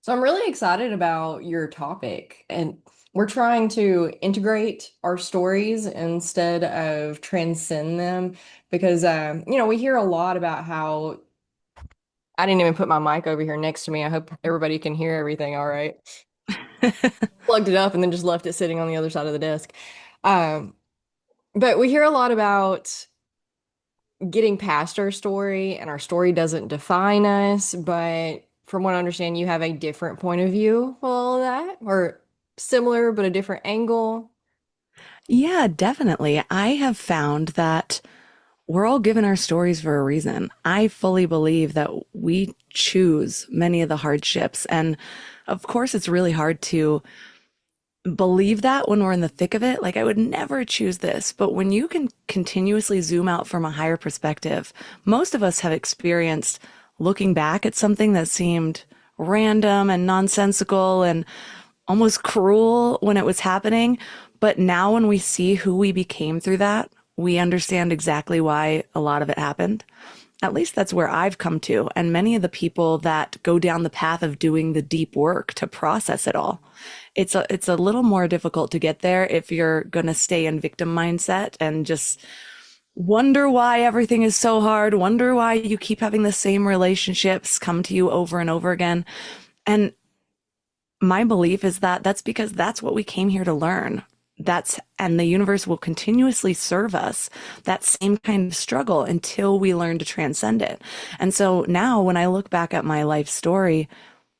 So I'm really excited about your topic, and we're trying to integrate our stories instead of transcend them because we hear a lot about how I didn't even put my mic over here next to me. I hope everybody can hear everything all right. Plugged it up and then just left it sitting on the other side of the desk. Um, but we hear a lot about getting past our story, and our story doesn't define us. But from what I understand, you have a different point of view with all of that, or similar but a different angle. Yeah, definitely. I have found that we're all given our stories for a reason. I fully believe that we choose many of the hardships. And of course, it's really hard to believe that when we're in the thick of it. Like, I would never choose this. But when you can continuously zoom out from a higher perspective, most of us have experienced looking back at something that seemed random and nonsensical and almost cruel when it was happening. But now when we see who we became through that, we understand exactly why a lot of it happened. At least that's where I've come to. And many of the people that go down the path of doing the deep work to process it all, it's a little more difficult to get there if you're going to stay in victim mindset and just wonder why everything is so hard, wonder why you keep having the same relationships come to you over and over again. And my belief is that that's because that's what we came here to learn. And the universe will continuously serve us that same kind of struggle until we learn to transcend it. And so now when I look back at my life story,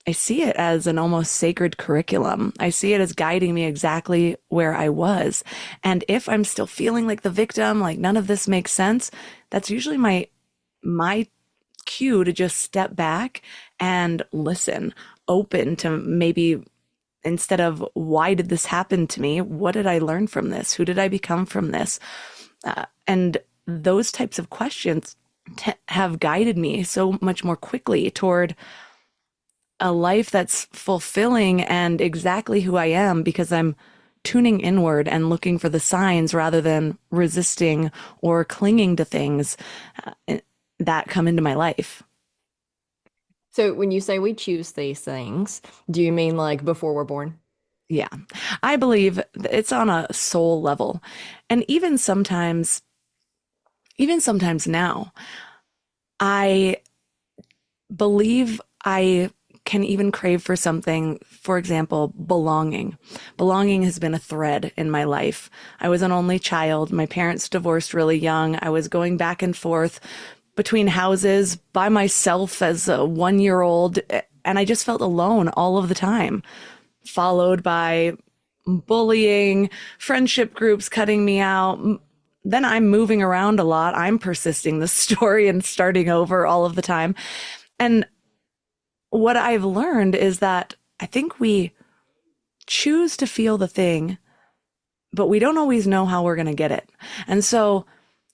I see it as an almost sacred curriculum. I see it as guiding me exactly where I was. And if I'm still feeling like the victim, like none of this makes sense, that's usually my cue to just step back and listen, open to maybe instead of why did this happen to me? What did I learn from this? Who did I become from this? And those types of questions have guided me so much more quickly toward a life that's fulfilling and exactly who I am because I'm tuning inward and looking for the signs rather than resisting or clinging to things that come into my life. So when you say we choose these things, do you mean like before we're born? Yeah, I believe it's on a soul level. And even sometimes now, I believe I can even crave for something, for example, belonging. Belonging has been a thread in my life. I was an only child. My parents divorced really young. I was going back and forth between houses by myself as a 1 year old, and I just felt alone all of the time, followed by bullying, friendship groups cutting me out. Then I'm moving around a lot. I'm persisting the story and starting over all of the time. And what I've learned is that I think we choose to feel the thing, but we don't always know how we're going to get it. And so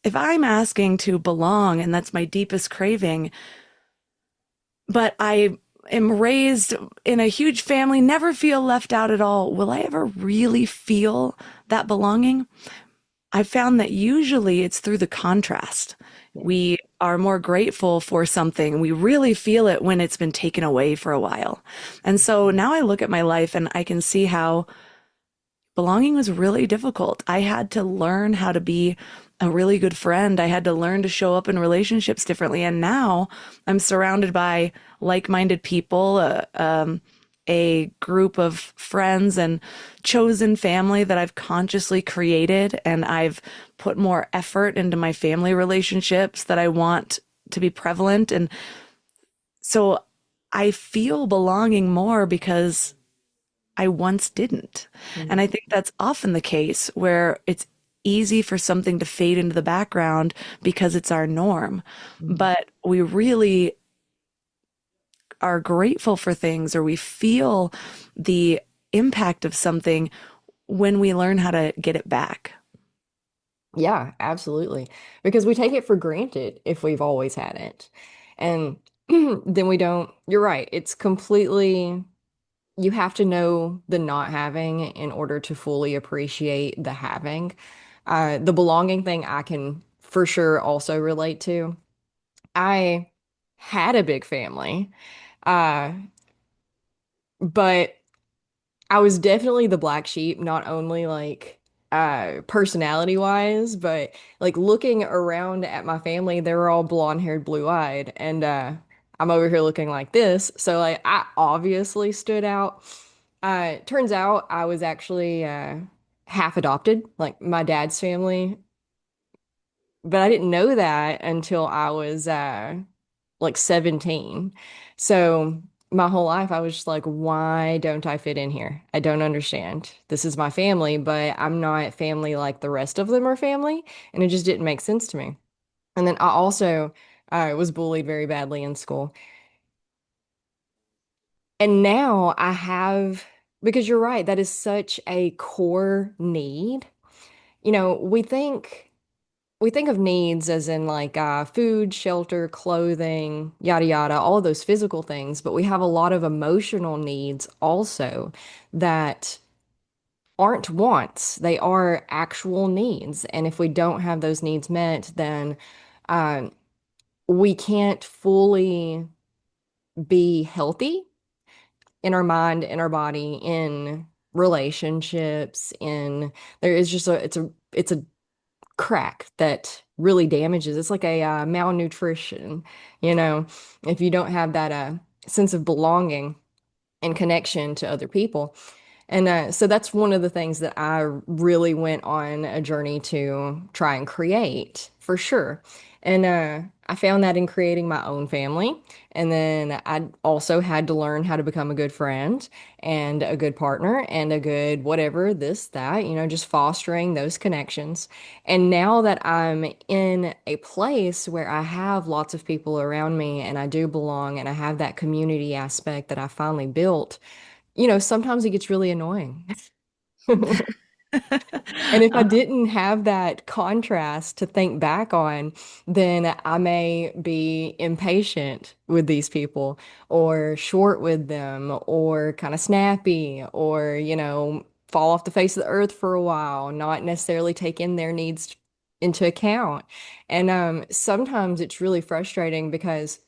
if I'm asking to belong and that's my deepest craving, but I am raised in a huge family, never feel left out at all, will I ever really feel that belonging? I found that usually it's through the contrast. Yeah. We are more grateful for something. We really feel it when it's been taken away for a while. And so now I look at my life and I can see how belonging was really difficult. I had to learn how to be a really good friend. I had to learn to show up in relationships differently. And now I'm surrounded by like-minded people, a group of friends and chosen family that I've consciously created. And I've put more effort into my family relationships that I want to be prevalent. And so I feel belonging more because I once didn't. And Mhm. I think that's often the case where it's easy for something to fade into the background because it's our norm. Mhm. But we really are grateful for things or we feel the impact of something when we learn how to get it back. Yeah, absolutely. Because we take it for granted if we've always had it. And then we don't, you're right. It's completely, you have to know the not having in order to fully appreciate the having. The belonging thing I can for sure also relate to. I had a big family. Uh, but I was definitely the black sheep, not only like personality wise, but like looking around at my family, they were all blonde haired, blue eyed, and I'm over here looking like this. So like I obviously stood out. Turns out I was actually half adopted, like my dad's family, but I didn't know that until I was like 17. So my whole life I was just like, why don't I fit in here? I don't understand. This is my family, but I'm not family like the rest of them are family, and it just didn't make sense to me. And then I also was bullied very badly in school. And now I have, because you're right, that is such a core need. You know, we think of needs as in like food, shelter, clothing, yada yada, all of those physical things, but we have a lot of emotional needs also that aren't wants. They are actual needs. And if we don't have those needs met, then uh, we can't fully be healthy in our mind, in our body, in relationships, in there is just a crack that really damages. It's like a malnutrition, you know, if you don't have that sense of belonging and connection to other people. And so that's one of the things that I really went on a journey to try and create for sure. And I found that in creating my own family. And then I also had to learn how to become a good friend and a good partner and a good whatever, this, that, you know, just fostering those connections. And now that I'm in a place where I have lots of people around me and I do belong and I have that community aspect that I finally built, you know, sometimes it gets really annoying. And if I didn't have that contrast to think back on, then I may be impatient with these people or short with them or kind of snappy or, you know, fall off the face of the earth for a while, not necessarily take in their needs into account. And sometimes it's really frustrating because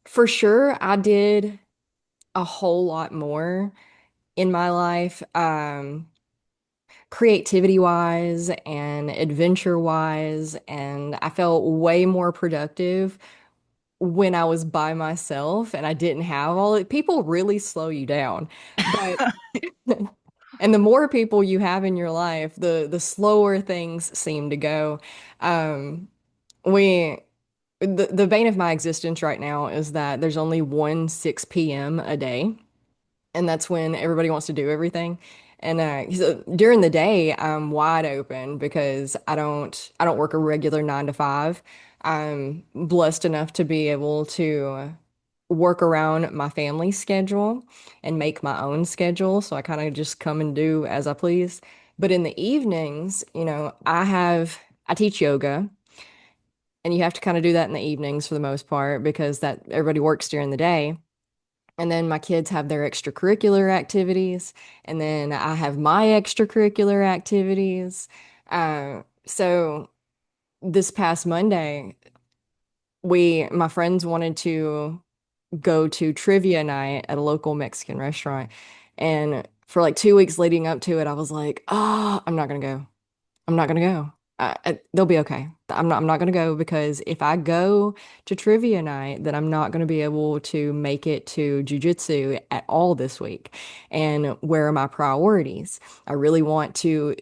for sure I did a whole lot more in my life, creativity wise and adventure wise. And I felt way more productive when I was by myself and I didn't have all it. People really slow you down. But and the more people you have in your life, the slower things seem to go. Um, we the bane of my existence right now is that there's only one 6 p.m. a day, and that's when everybody wants to do everything. And so during the day, I'm wide open because I don't work a regular 9 to 5. I'm blessed enough to be able to work around my family schedule and make my own schedule. So I kind of just come and do as I please. But in the evenings, you know, I teach yoga, and you have to kind of do that in the evenings for the most part because that everybody works during the day. And then my kids have their extracurricular activities, and then I have my extracurricular activities. So this past Monday, my friends wanted to go to trivia night at a local Mexican restaurant. And for like 2 weeks leading up to it, I was like, oh, I'm not gonna go. I'm not gonna go. They'll be okay. I'm not gonna go because if I go to trivia night, then I'm not gonna be able to make it to jujitsu at all this week. And where are my priorities? I really want to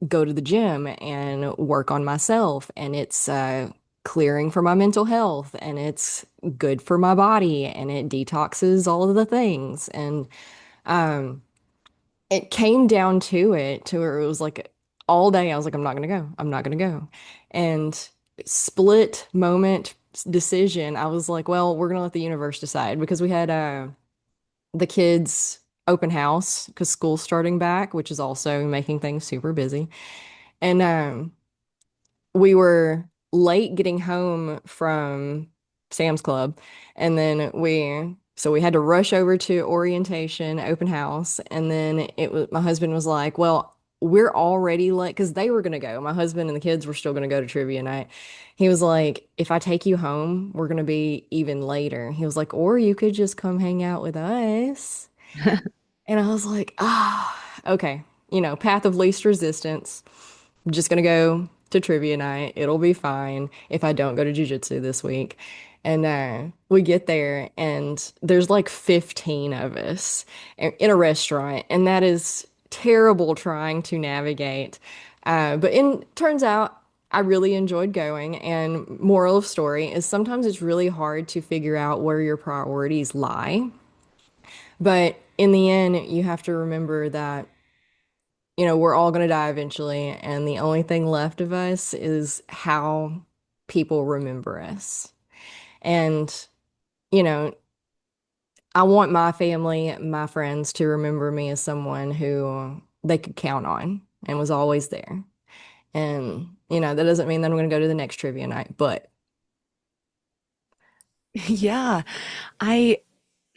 go to the gym and work on myself, and it's clearing for my mental health, and it's good for my body, and it detoxes all of the things. And um, it came down to it to where it was like all day I was like, I'm not gonna go. I'm not gonna go. And split moment decision, I was like, well, we're gonna let the universe decide because we had the kids open house because school's starting back, which is also making things super busy. And we were late getting home from Sam's Club, and then we had to rush over to orientation, open house, and then it was my husband was like, "Well, we're already late because they were gonna go. My husband and the kids were still gonna go to trivia night." He was like, "If I take you home, we're gonna be even later." He was like, "Or you could just come hang out with us." And I was like, okay, path of least resistance. I'm just gonna go to trivia night. It'll be fine if I don't go to jujitsu this week. And we get there, and there's like 15 of us in a restaurant, and that is terrible trying to navigate. But in turns out I really enjoyed going. And moral of story is sometimes it's really hard to figure out where your priorities lie. But in the end, you have to remember that, we're all going to die eventually, and the only thing left of us is how people remember us. And, you know, I want my family, my friends to remember me as someone who they could count on and was always there. And, that doesn't mean that I'm going to go to the next trivia night, but Yeah, I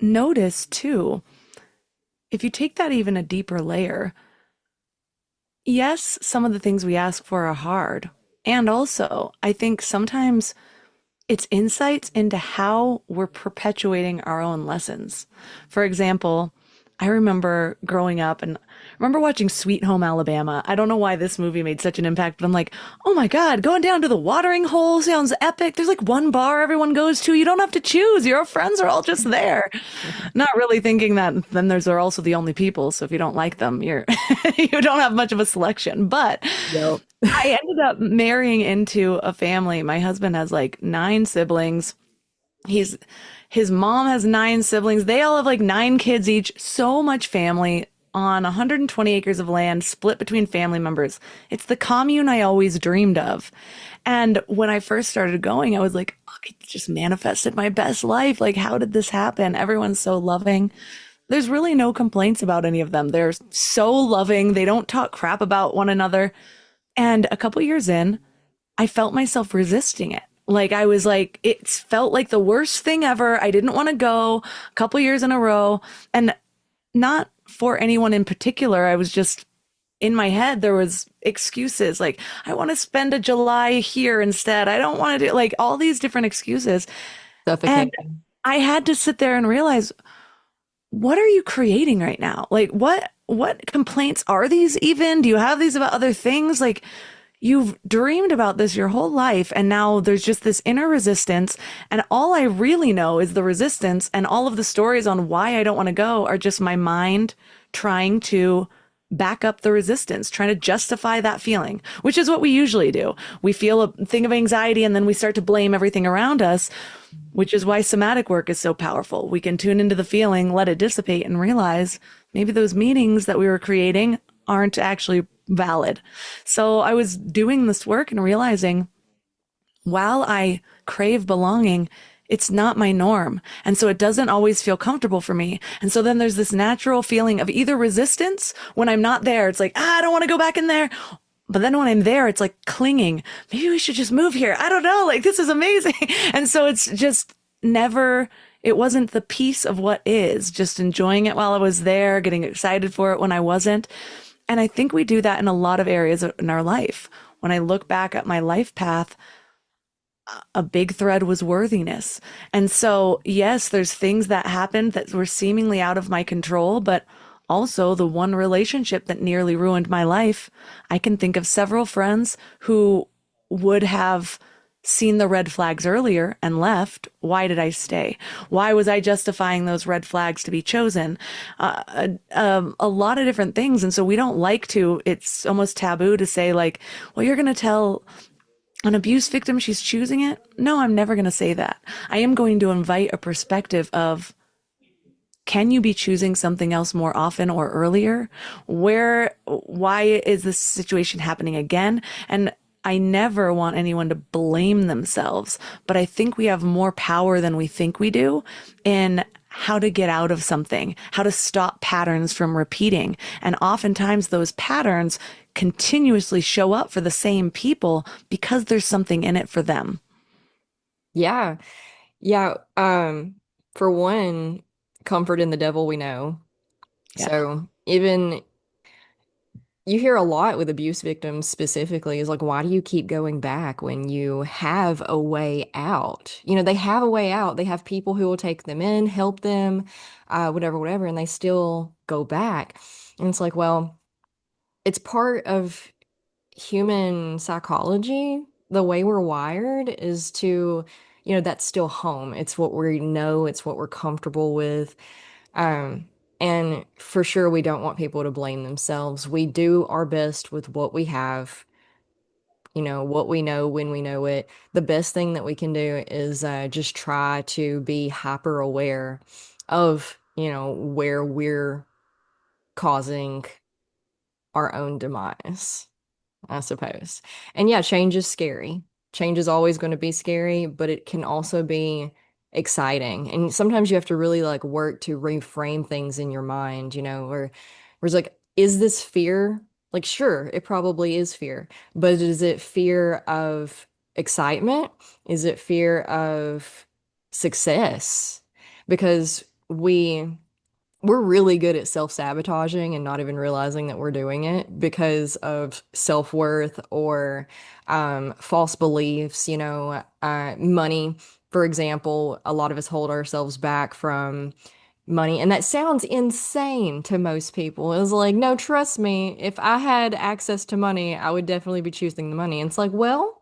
noticed too, if you take that even a deeper layer, yes, some of the things we ask for are hard. And also, I think sometimes it's insights into how we're perpetuating our own lessons. For example, I remember growing up and I remember watching Sweet Home Alabama. I don't know why this movie made such an impact, but I'm like, oh my God, going down to the watering hole sounds epic. There's like one bar everyone goes to. You don't have to choose. Your friends are all just there. Not really thinking that then they're also the only people. So if you don't like them, you're you don't have much of a selection. But yep. I ended up marrying into a family. My husband has like nine siblings. He's his mom has nine siblings. They all have like nine kids each. So much family on 120 acres of land split between family members. It's the commune I always dreamed of. And when I first started going, I was like, oh, I just manifested my best life. Like, how did this happen? Everyone's so loving. There's really no complaints about any of them. They're so loving. They don't talk crap about one another. And a couple years in, I felt myself resisting it. Like I was like, it felt like the worst thing ever. I didn't want to go a couple years in a row. And not for anyone in particular. I was just in my head, there was excuses like, I want to spend a July here instead. I don't want to do like all these different excuses. And Suffocating. I had to sit there and realize, what are you creating right now? Like what complaints are these even? Do you have these about other things? Like you've dreamed about this your whole life and now there's just this inner resistance and all I really know is the resistance and all of the stories on why I don't want to go are just my mind trying to back up the resistance, trying to justify that feeling, which is what we usually do. We feel a thing of anxiety and then we start to blame everything around us, which is why somatic work is so powerful. We can tune into the feeling, let it dissipate, and realize maybe those meanings that we were creating aren't actually valid. So I was doing this work and realizing while I crave belonging, it's not my norm. And so it doesn't always feel comfortable for me. And so then there's this natural feeling of either resistance when I'm not there. It's like, I don't want to go back in there. But then when I'm there, it's like clinging. Maybe we should just move here. I don't know. Like, this is amazing. And so it's just never, it wasn't the piece of what is, just enjoying it while I was there, getting excited for it when I wasn't. And I think we do that in a lot of areas in our life. When I look back at my life path, a big thread was worthiness. And so, yes, there's things that happened that were seemingly out of my control, but also the one relationship that nearly ruined my life. I can think of several friends who would have seen the red flags earlier and left. Why did I stay? Why was I justifying those red flags to be chosen? A lot of different things. And so we don't like to, it's almost taboo to say like, well, you're going to tell an abuse victim she's choosing it. No, I'm never going to say that. I am going to invite a perspective of, can you be choosing something else more often or earlier? Why is this situation happening again? And I never want anyone to blame themselves, but I think we have more power than we think we do in how to get out of something, how to stop patterns from repeating. And oftentimes those patterns continuously show up for the same people because there's something in it for them. Yeah. Yeah. For one, comfort in the devil we know. Yeah. So even you hear a lot with abuse victims specifically is like, why do you keep going back when you have a way out? You know, they have a way out. They have people who will take them in, help them, whatever, whatever, and they still go back. And it's like, well, it's part of human psychology. The way we're wired is to, that's still home. It's what we know, it's what we're comfortable with. Um, and for sure, we don't want people to blame themselves. We do our best with what we have, what we know when we know it. The best thing that we can do is just try to be hyper aware of, where we're causing our own demise, I suppose. And yeah, change is scary. Change is always going to be scary, but it can also be exciting. And sometimes you have to really like work to reframe things in your mind, where it's like, is this fear? Like, sure, it probably is fear, but is it fear of excitement? Is it fear of success? Because we're really good at self-sabotaging and not even realizing that we're doing it because of self-worth or false beliefs, money. For example, a lot of us hold ourselves back from money, and that sounds insane to most people. It's like, no, trust me, if I had access to money, I would definitely be choosing the money. And it's like, well,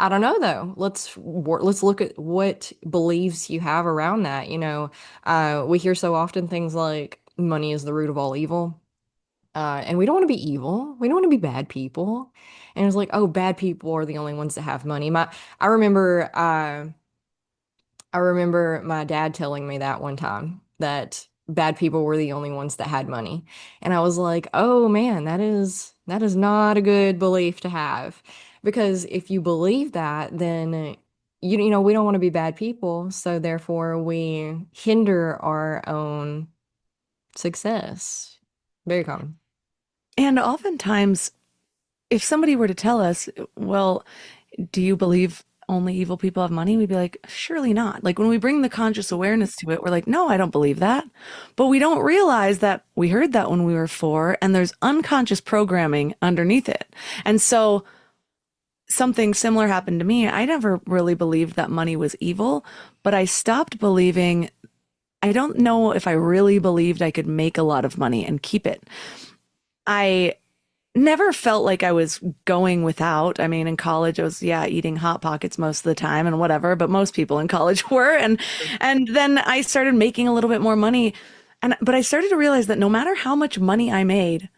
I don't know though. Let's look at what beliefs you have around that. We hear so often things like money is the root of all evil. And we don't want to be evil. We don't want to be bad people. And it's like, oh, bad people are the only ones that have money. I remember I remember my dad telling me that one time that bad people were the only ones that had money. And I was like, "Oh man, that is not a good belief to have." Because if you believe that, then we don't want to be bad people, so therefore we hinder our own success. Very common. And oftentimes, if somebody were to tell us, well, do you believe only evil people have money? We'd be like, surely not. Like when we bring the conscious awareness to it, we're like, no, I don't believe that. But we don't realize that we heard that when we were four and there's unconscious programming underneath it. And so something similar happened to me. I never really believed that money was evil, but I stopped believing. I don't know if I really believed I could make a lot of money and keep it. I never felt like I was going without. I mean, in college, I was, yeah, eating Hot Pockets most of the time and whatever, but most people in college were. And then I started making a little bit more money. But I started to realize that no matter how much money I made,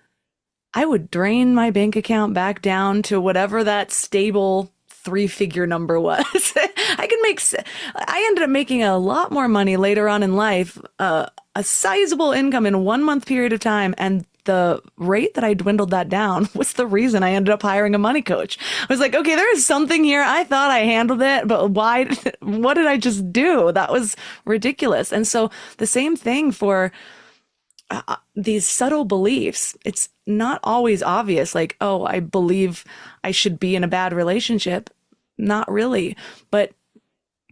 I would drain my bank account back down to whatever that stable three-figure number was. I ended up making a lot more money later on in life, a sizable income in 1 month period of time. And the rate that I dwindled that down was the reason I ended up hiring a money coach. I was like, okay, there is something here. I thought I handled it, but why, what did I just do? That was ridiculous. And so the same thing for these subtle beliefs. It's not always obvious, like, oh, I believe I should be in a bad relationship. Not really. But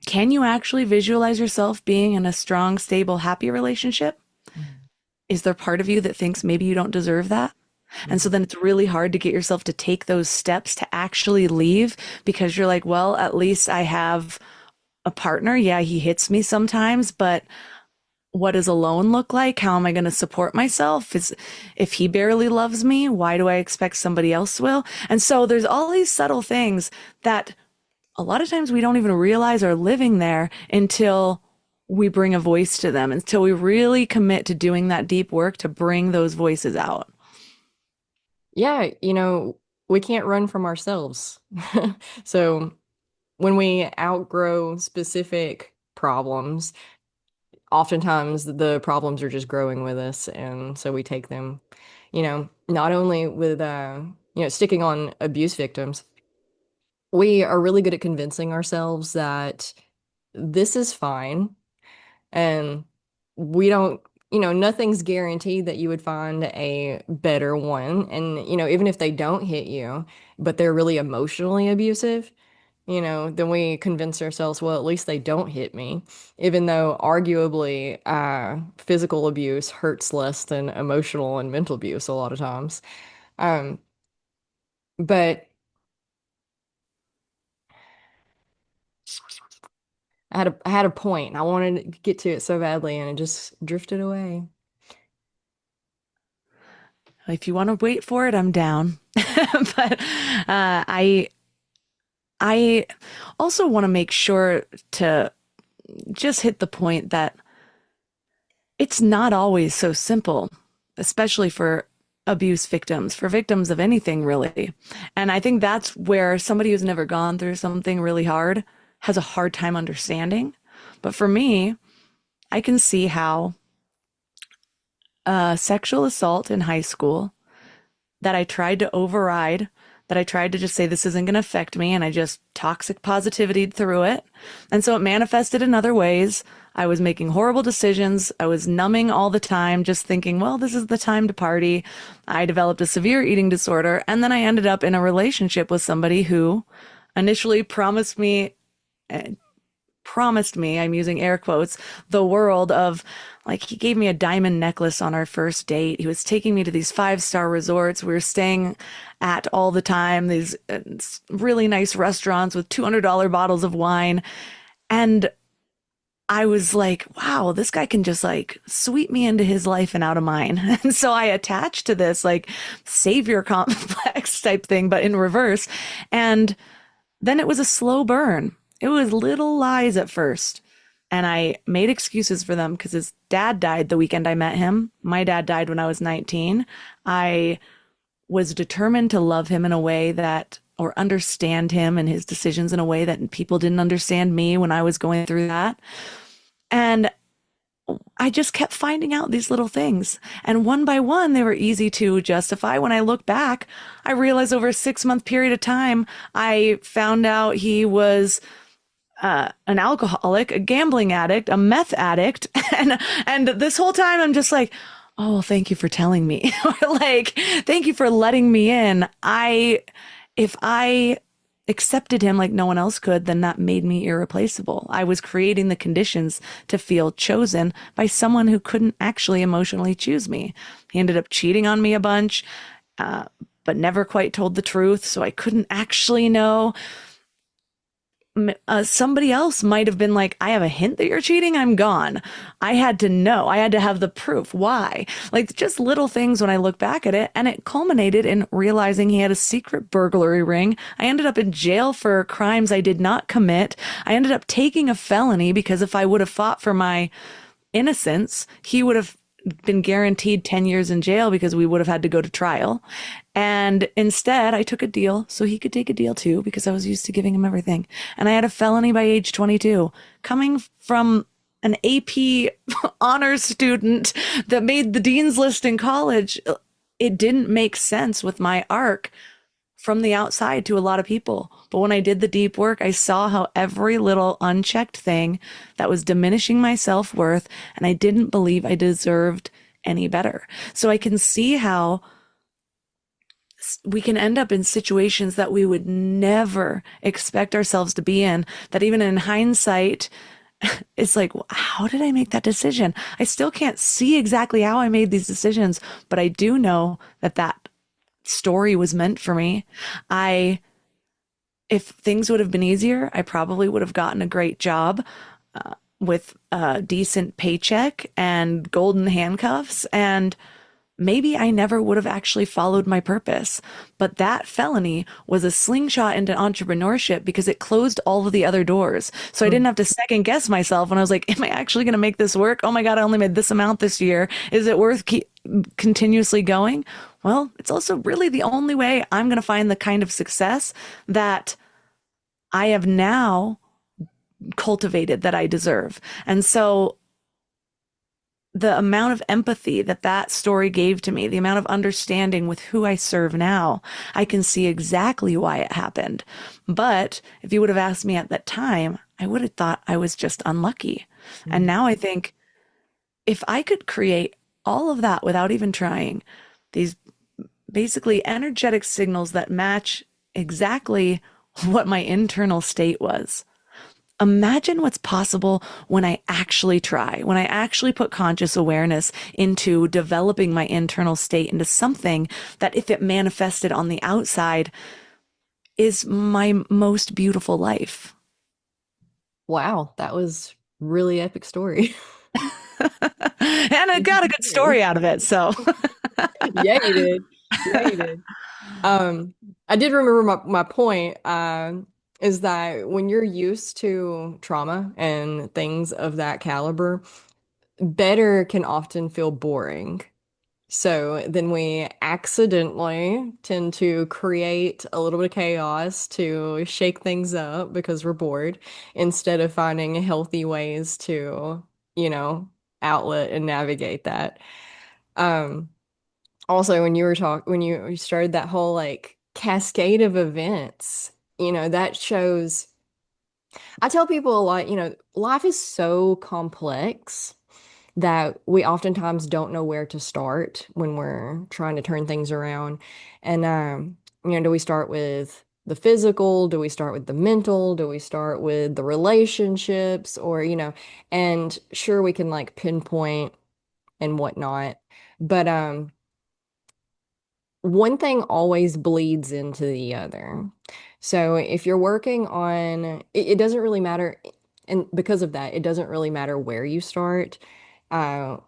can you actually visualize yourself being in a strong, stable, happy relationship? Is there part of you that thinks maybe you don't deserve that? And so then it's really hard to get yourself to take those steps to actually leave because you're like, well, at least I have a partner. Yeah, he hits me sometimes, but what does alone look like? How am I going to support myself? If he barely loves me, why do I expect somebody else will? And so there's all these subtle things that a lot of times we don't even realize are living there until we bring a voice to them, until we really commit to doing that deep work to bring those voices out. Yeah, we can't run from ourselves. So when we outgrow specific problems, oftentimes the problems are just growing with us. And so we take them, not only with, sticking on abuse victims, we are really good at convincing ourselves that this is fine. And we don't, nothing's guaranteed that you would find a better one. And, even if they don't hit you, but they're really emotionally abusive, then we convince ourselves, well, at least they don't hit me, even though arguably physical abuse hurts less than emotional and mental abuse a lot of times. Um, but I had a point. I wanted to get to it so badly, and it just drifted away. If you want to wait for it, I'm down. But I I also want to make sure to just hit the point that it's not always so simple, especially for abuse victims, for victims of anything really. And I think that's where somebody who's never gone through something really hard has a hard time understanding. But for me, I can see how sexual assault in high school that I tried to override, that I tried to just say this isn't going to affect me, and I just toxic positivity through it. And so it manifested in other ways. I was making horrible decisions. I was numbing all the time, just thinking, well, this is the time to party. I developed a severe eating disorder. And then I ended up in a relationship with somebody who initially promised me, I'm using air quotes, the world of like, he gave me a diamond necklace on our first date. He was taking me to these 5-star resorts we were staying at all the time, these really nice restaurants with $200 bottles of wine. And I was like, wow, this guy can just like sweep me into his life and out of mine. And so I attached to this like savior complex type thing, but in reverse. And then it was a slow burn. It was little lies at first. And I made excuses for them because his dad died the weekend I met him. My dad died when I was 19. I was determined to love him in a way that, or understand him and his decisions in a way that people didn't understand me when I was going through that. And I just kept finding out these little things. And one by one, they were easy to justify. When I look back, I realized over a 6-month period of time, I found out he was an alcoholic, a gambling addict, a meth addict. And this whole time I'm just like, oh, well, thank you for telling me. Or like, thank you for letting me in. If I accepted him like no one else could, then that made me irreplaceable. I was creating the conditions to feel chosen by someone who couldn't actually emotionally choose me. He ended up cheating on me a bunch, but never quite told the truth. So I couldn't actually know. Somebody else might have been like, I have a hint that you're cheating, I'm gone. I had to know. I had to have the proof. Why? Like just little things when I look back at it. And it culminated in realizing he had a secret burglary ring. I ended up in jail for crimes I did not commit. I ended up taking a felony because if I would have fought for my innocence, he would have been guaranteed 10 years in jail because we would have had to go to trial. And instead, I took a deal so he could take a deal too because I was used to giving him everything. And I had a felony by age 22. Coming from an AP honors student that made the dean's list in college, it didn't make sense with my arc from the outside to a lot of people. But when I did the deep work, I saw how every little unchecked thing that was diminishing my self-worth, and I didn't believe I deserved any better. So I can see how we can end up in situations that we would never expect ourselves to be in, that even in hindsight, it's like, how did I make that decision? I still can't see exactly how I made these decisions, but I do know that that story was meant for me. If things would have been easier, I probably would have gotten a great job with a decent paycheck and golden handcuffs. And maybe I never would have actually followed my purpose. But that felony was a slingshot into entrepreneurship because it closed all of the other doors. So I didn't have to second guess myself when I was like, am I actually going to make this work? Oh my God, I only made this amount this year. Is it worth continuously going? Well, it's also really the only way I'm going to find the kind of success that I have now cultivated that I deserve. And so the amount of empathy that that story gave to me, the amount of understanding with who I serve now, I can see exactly why it happened. But if you would have asked me at that time, I would have thought I was just unlucky. Mm-hmm. And now I think if I could create all of that without even trying, these basically energetic signals that match exactly what my internal state was, Imagine what's possible when I actually try, when I actually put conscious awareness into developing my internal state into something that, if it manifested on the outside, is my most beautiful life. Wow, that was really epic story. And I got a good story out of it. So, Yeah, you did. Yeah, you did. Um, I did remember my point, is that when you're used to trauma and things of that caliber, better can often feel boring. So then we accidentally tend to create a little bit of chaos to shake things up because we're bored instead of finding healthy ways to, you know, outlet and navigate that. Um, Also, when you started that whole like cascade of events, that shows. I tell people a lot, life is so complex that we oftentimes don't know where to start when we're trying to turn things around. And do we start with the physical? Do we start with the mental? Do we start with the relationships? Or, and sure we can like pinpoint and whatnot. But one thing always bleeds into the other. So if you're working on it doesn't really matter, and because of that, it doesn't really matter where you start. Uh,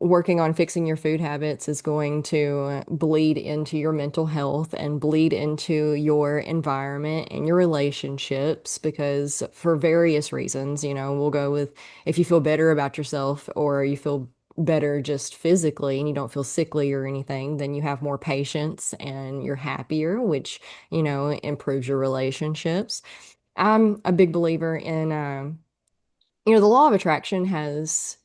Working on fixing your food habits is going to bleed into your mental health and bleed into your environment and your relationships because for various reasons, we'll go with if you feel better about yourself or you feel better just physically and you don't feel sickly or anything, then you have more patience and you're happier, which, improves your relationships. I'm a big believer in, the law of attraction has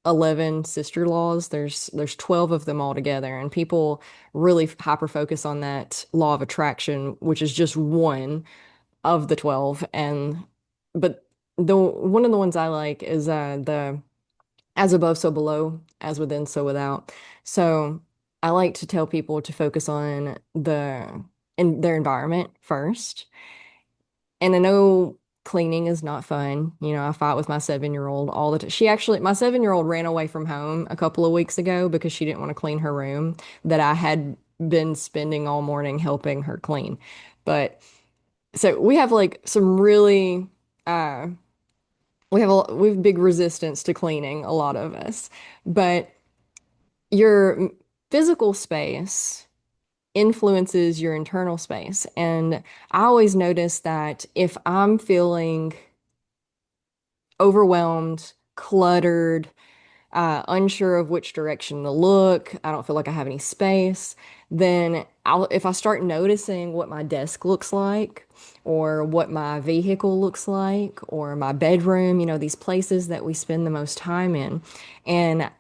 11 sister laws. There's 12 of them altogether, and people really hyper focus on that law of attraction, which is just one of the 12. And but the one of the ones I like is the as above, so below, as within, so without. So I like to tell people to focus on in their environment first. And I know cleaning is not fun. I fight with my 7-year-old all the time. My 7-year-old ran away from home a couple of weeks ago because she didn't want to clean her room that I had been spending all morning helping her clean. But so we have like some really, uh, we have big resistance to cleaning, a lot of us. But your physical space influences your internal space. And I always notice that if I'm feeling overwhelmed, cluttered, unsure of which direction to look, I don't feel like I have any space, then if I start noticing what my desk looks like, or what my vehicle looks like, or my bedroom, these places that we spend the most time in, and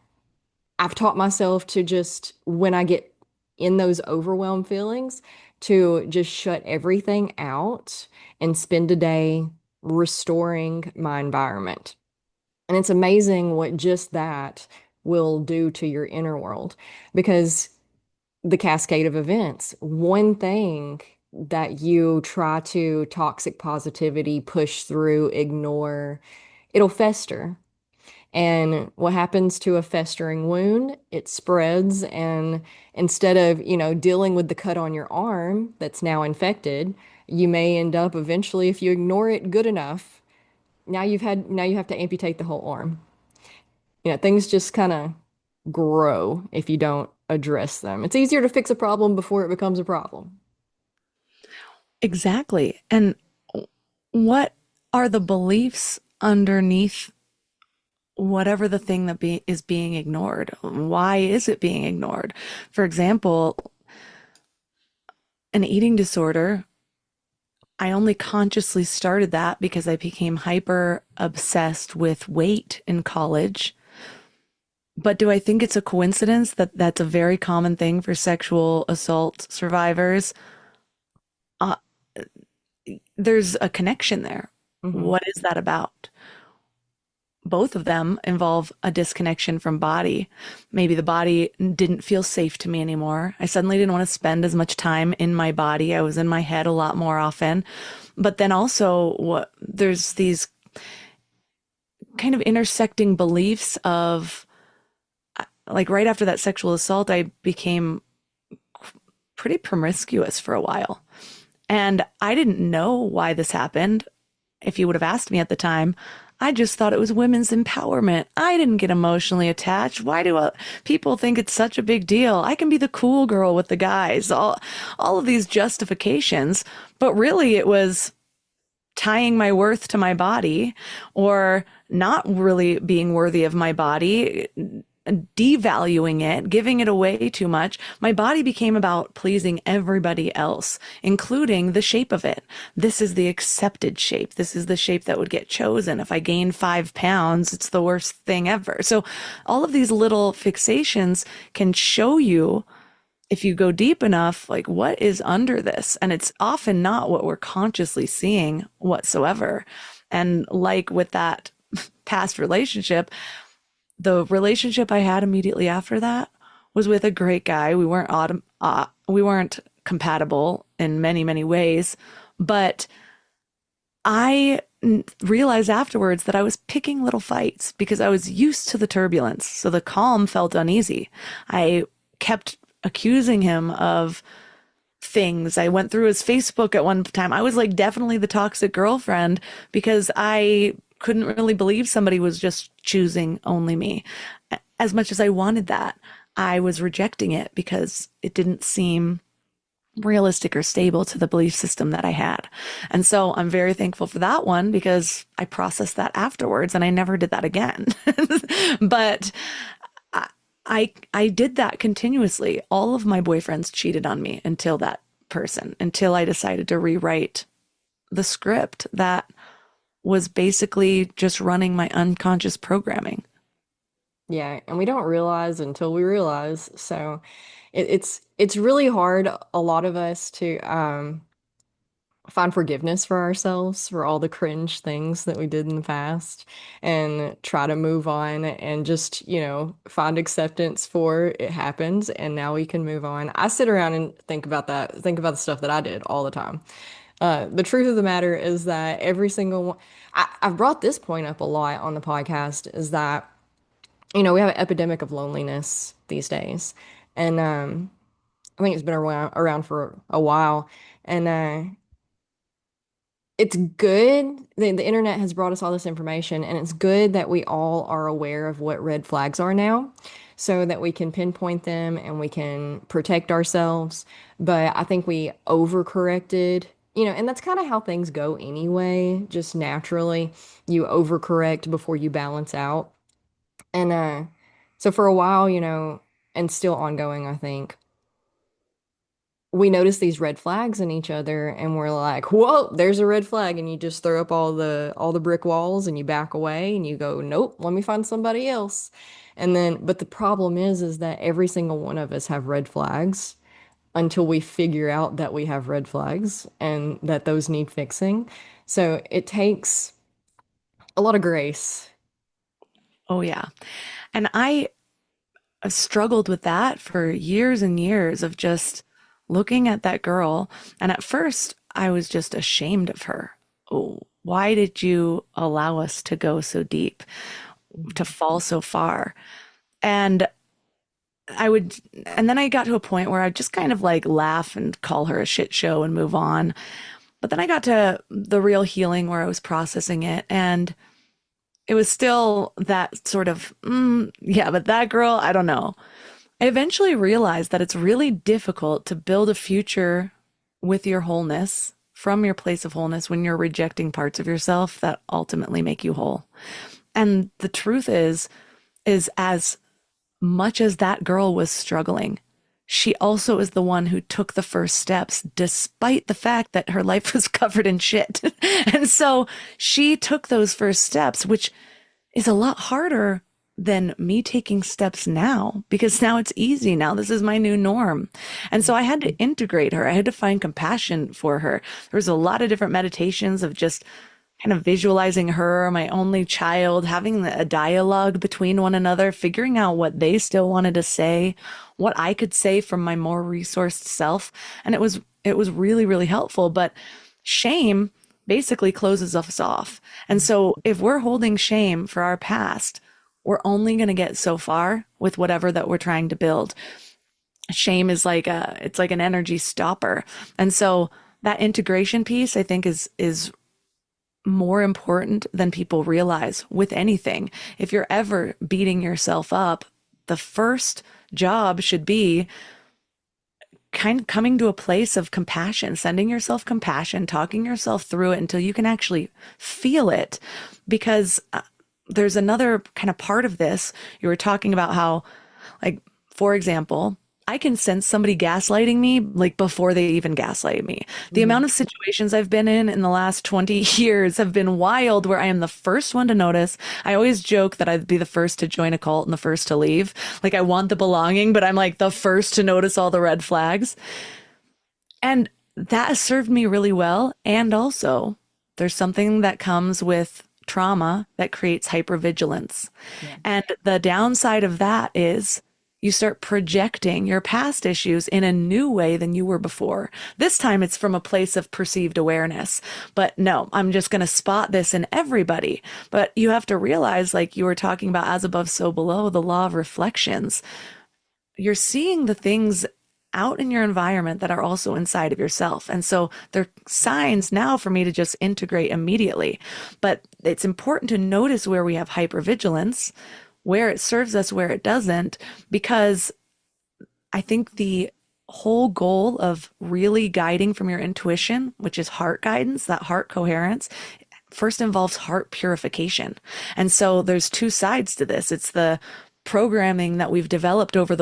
I've taught myself to just, when I get in those overwhelmed feelings, to just shut everything out and spend a day restoring my environment. And it's amazing what just that will do to your inner world because the cascade of events, one thing that you try to toxic positivity, push through, ignore, it'll fester. And what happens to a festering wound? It spreads, and instead of, dealing with the cut on your arm that's now infected, you may end up eventually, if you ignore it good enough, now you have to amputate the whole arm. Things just kind of grow if you don't address them. It's easier to fix a problem before it becomes a problem. exactly. And what are the beliefs underneath whatever the thing that is being ignored? Why is it being ignored? For example, an eating disorder, I only consciously started that because I became hyper obsessed with weight in college. But do I think it's a coincidence that that's a very common thing for sexual assault survivors? Uh, there's a connection there. Hmm. What is that about? Both of them involve a disconnection from body. Maybe the body didn't feel safe to me anymore. I suddenly didn't want to spend as much time in my body. I was in my head a lot more often. But then also there's these kind of intersecting beliefs of like right after that sexual assault, I became pretty promiscuous for a while. And I didn't know why this happened. If you would have asked me at the time, I just thought it was women's empowerment. I didn't get emotionally attached. Why do people think it's such a big deal? I can be the cool girl with the guys. All of these justifications, but really it was tying my worth to my body or not really being worthy of my body, devaluing it, giving it away too much. My body became about pleasing everybody else, including the shape of it. This is the accepted shape. This is the shape that would get chosen. If I gain 5 pounds, it's the worst thing ever. So all of these little fixations can show you, if you go deep enough, like what is under this. And it's often not what we're consciously seeing whatsoever. And like with that past relationship, the relationship I had immediately after that was with a great guy. We weren't compatible in many, many ways, but I realized afterwards that I was picking little fights because I was used to the turbulence. So the calm felt uneasy. I kept accusing him of things. I went through his Facebook at one time. I was like definitely the toxic girlfriend because I couldn't really believe somebody was just choosing only me. As much as I wanted that, I was rejecting it because it didn't seem realistic or stable to the belief system that I had. And so I'm very thankful for that one because I processed that afterwards and I never did that again. But I did that continuously. All of my boyfriends cheated on me until that person, until I decided to rewrite the script that was basically just running my unconscious programming. Yeah, and we don't realize until we realize. So it's really hard, a lot of us, to find forgiveness for ourselves for all the cringe things that we did in the past and try to move on and just, find acceptance for it happens and now we can move on. I sit around and think about that, think about the stuff that I did all the time. The truth of the matter is that every single one, I've brought this point up a lot on the podcast, is that, we have an epidemic of loneliness these days. And I think it's been around for a while. And it's good. The internet has brought us all this information, and it's good that we all are aware of what red flags are now so that we can pinpoint them and we can protect ourselves. But I think we overcorrected, and that's kind of how things go anyway, just naturally. You overcorrect before you balance out. And so for a while, and still ongoing, I think we notice these red flags in each other and we're like, whoa, there's a red flag. And you just throw up all the brick walls and you back away and you go, nope, let me find somebody else. And then, but the problem is that every single one of us have red flags until we figure out that we have red flags and that those need fixing. So it takes a lot of grace. Oh, yeah. And I struggled with that for years and years of just looking at that girl. And at first, I was just ashamed of her. Oh, why did you allow us to go so deep, to fall so far? And and then I got to a point where I'd just kind of like laugh and call her a shit show and move on. But then I got to the real healing where I was processing it. And it was still that sort of, yeah, but that girl, I don't know. I eventually realized that it's really difficult to build a future with your wholeness from your place of wholeness when you're rejecting parts of yourself that ultimately make you whole. And the truth is as much as that girl was struggling, she also is the one who took the first steps, despite the fact that her life was covered in shit. And so she took those first steps, which is a lot harder than me taking steps now, because now it's easy. Now this is my new norm. And so I had to integrate her. I had to find compassion for her. There was a lot of different meditations of just kind of visualizing her, my only child, having a dialogue between one another, figuring out what they still wanted to say, what I could say from my more resourced self. And it was really, really helpful. But shame basically closes us off. And so if we're holding shame for our past, we're only going to get so far with whatever that we're trying to build. Shame is like it's like an energy stopper. And so that integration piece I think is more important than people realize with anything. If you're ever beating yourself up, the first job should be kind of coming to a place of compassion, sending yourself compassion, talking yourself through it until you can actually feel it. Because there's another kind of part of this. You were talking about how, like, for example, I can sense somebody gaslighting me like before they even gaslight me. The amount Mhm. of situations I've been in the last 20 years have been wild where I am the first one to notice. I always joke that I'd be the first to join a cult and the first to leave. Like I want the belonging, but I'm like the first to notice all the red flags. And that has served me really well. And also, there's something that comes with trauma that creates hypervigilance. Yeah. And the downside of that is you start projecting your past issues in a new way than you were before. This time it's from a place of perceived awareness. But no, I'm just going to spot this in everybody. But you have to realize, like you were talking about, as above, so below, the law of reflections. You're seeing the things out in your environment that are also inside of yourself. And so they're signs now for me to just integrate immediately. But it's important to notice where we have hypervigilance, where it serves us, where it doesn't, because I think the whole goal of really guiding from your intuition, which is heart guidance, that heart coherence, first involves heart purification. And so there's two sides to this. It's the programming that we've developed over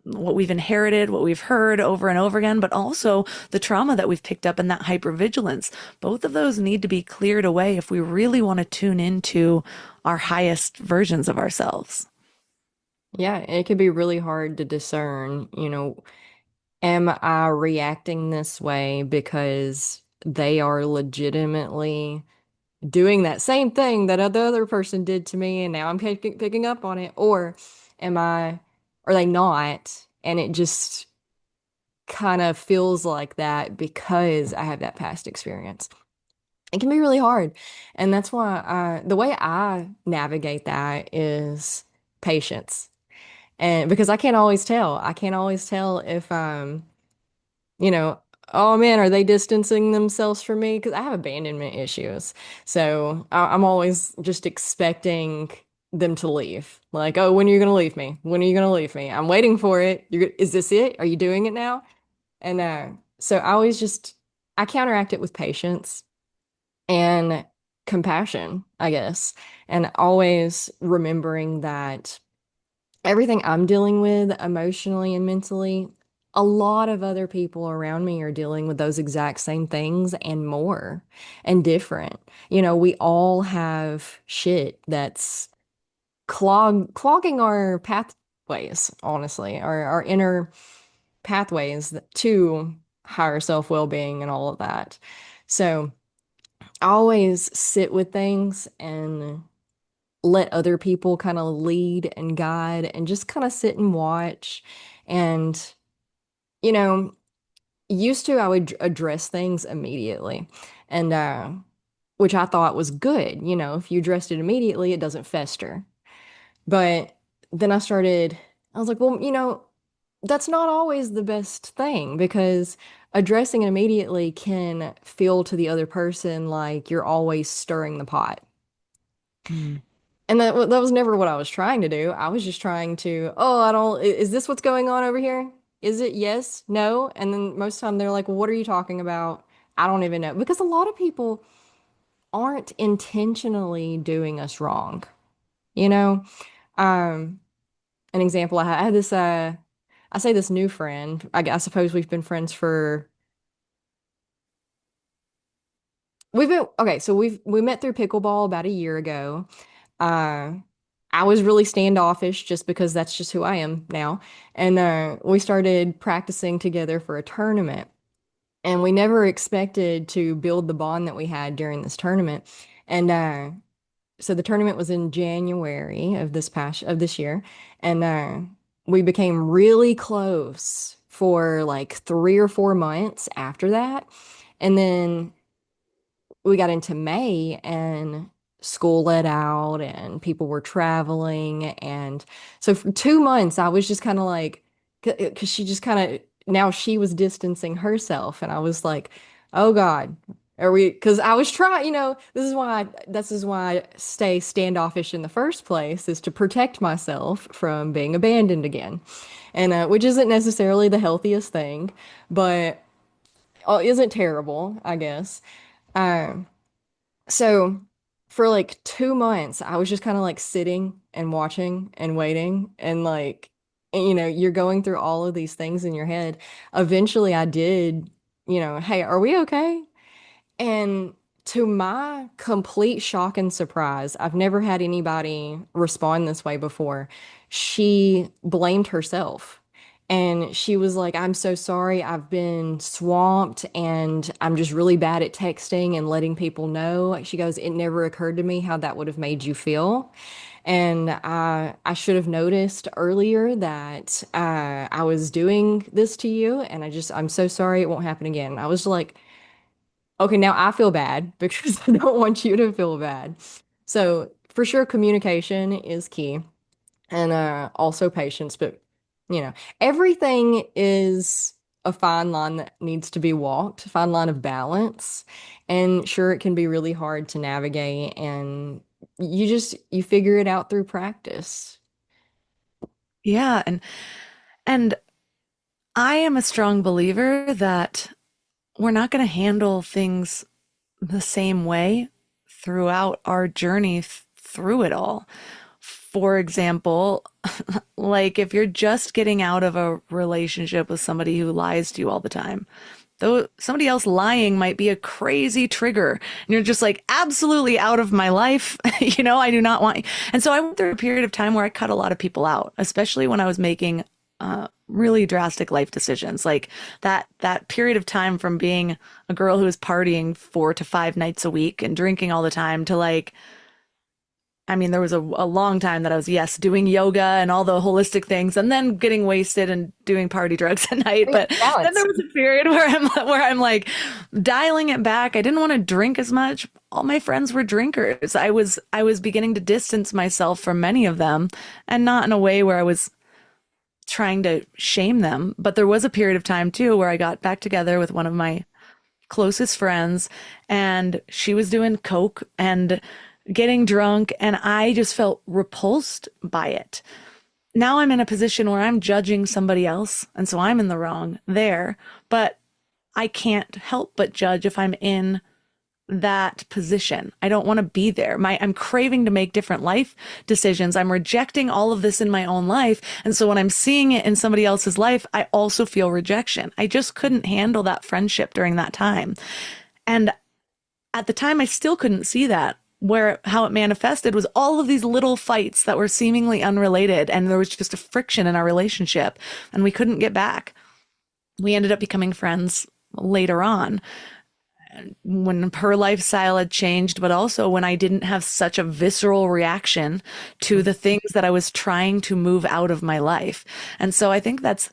what we've inherited, what we've heard over and over again, but also the trauma that we've picked up and that hypervigilance. Both of those need to be cleared away if we really want to tune into our highest versions of ourselves. Yeah, it can be really hard to discern, am I reacting this way because they are legitimately doing that same thing that the other person did to me and now I'm picking up on it? Or am I, are they not? And it just kind of feels like that because I have that past experience. It can be really hard. And that's why the way I navigate that is patience. And because I can't always tell if you know, oh man, are they distancing themselves from me? Because I have abandonment issues. So I'm always just expecting them to leave. Like, oh, when are you going to leave me? When are you going to leave me? I'm waiting for it. Is this it? Are you doing it now? And so I always just, I counteract it with patience and compassion, I guess. And always remembering that everything I'm dealing with emotionally and mentally, a lot of other people around me are dealing with those exact same things and more and different. We all have shit that's clogging our pathways, honestly, our inner pathways to higher self-well-being and all of that. So I always sit with things and let other people kind of lead and guide and just kind of sit and watch. And, you know, used to I would address things immediately. And which I thought was good. If you addressed it immediately, it doesn't fester. But then I was like, well, that's not always the best thing because addressing it immediately can feel to the other person like you're always stirring the pot. Mm. And that was never what I was trying to do. I was just trying to, oh, is this what's going on over here? Is it yes, no? And then most of the time they're like, well, what are you talking about? I don't even know. Because a lot of people aren't intentionally doing us wrong. You know, um, an example I had this, I say this new friend. I suppose we've been friends okay. So we met through pickleball about a year ago. Uh, I was really standoffish just because that's just who I am now. And we started practicing together for a tournament. And we never expected to build the bond that we had during this tournament. And so the tournament was in January of this year. And we became really close for like 3 or 4 months after that. And then we got into May and school let out and people were traveling. And so for 2 months, I was just kind of like, because she just kind of, now she was distancing herself. And I was like, oh God, are we, because I was trying, this is why I stay standoffish in the first place, is to protect myself from being abandoned again. And which isn't necessarily the healthiest thing, but isn't terrible, I guess. Um, so for like 2 months, I was just kind of like sitting and watching and waiting and like, and, you're going through all of these things in your head. Eventually, I did, hey, are we okay? And to my complete shock and surprise, I've never had anybody respond this way before. She blamed herself. And she was like, I'm so sorry. I've been swamped and I'm just really bad at texting and letting people know. She goes, it never occurred to me how that would have made you feel. And I should have noticed earlier that I was doing this to you. And I'm so sorry. It won't happen again. I was like, okay, now I feel bad because I don't want you to feel bad. So for sure, communication is key and also patience, but you know, everything is a fine line that needs to be walked, a fine line of balance. And sure, it can be really hard to navigate and you figure it out through practice. Yeah, and I am a strong believer that we're not going to handle things the same way throughout our journey through it all. For example, like if you're just getting out of a relationship with somebody who lies to you all the time, though somebody else lying might be a crazy trigger, and you're just like, absolutely out of my life. I do not want. And so I went through a period of time where I cut a lot of people out, especially when I was making really drastic life decisions, like that period of time from being a girl who was partying 4 to 5 nights a week and drinking all the time to like, I mean, there was a long time that I was, yes, doing yoga and all the holistic things and then getting wasted and doing party drugs at night. I mean, But then balance. there was a period where I'm like dialing it back. I didn't want to drink as much. All my friends were drinkers. I was beginning to distance myself from many of them, and not in a way where I was trying to shame them. But there was a period of time too where I got back together with one of my closest friends, and she was doing coke and getting drunk, and I just felt repulsed by it. Now I'm in a position where I'm judging somebody else, and so I'm in the wrong there, but I can't help but judge if I'm in that position. I don't want to be there. I'm craving to make different life decisions. I'm rejecting all of this in my own life. And so when I'm seeing it in somebody else's life, I also feel rejection. I just couldn't handle that friendship during that time. And at the time I still couldn't see that. Where how it manifested was all of these little fights that were seemingly unrelated, and there was just a friction in our relationship, and we couldn't get back. We ended up becoming friends later on when her lifestyle had changed, but also when I didn't have such a visceral reaction to the things that I was trying to move out of my life. And so I think that's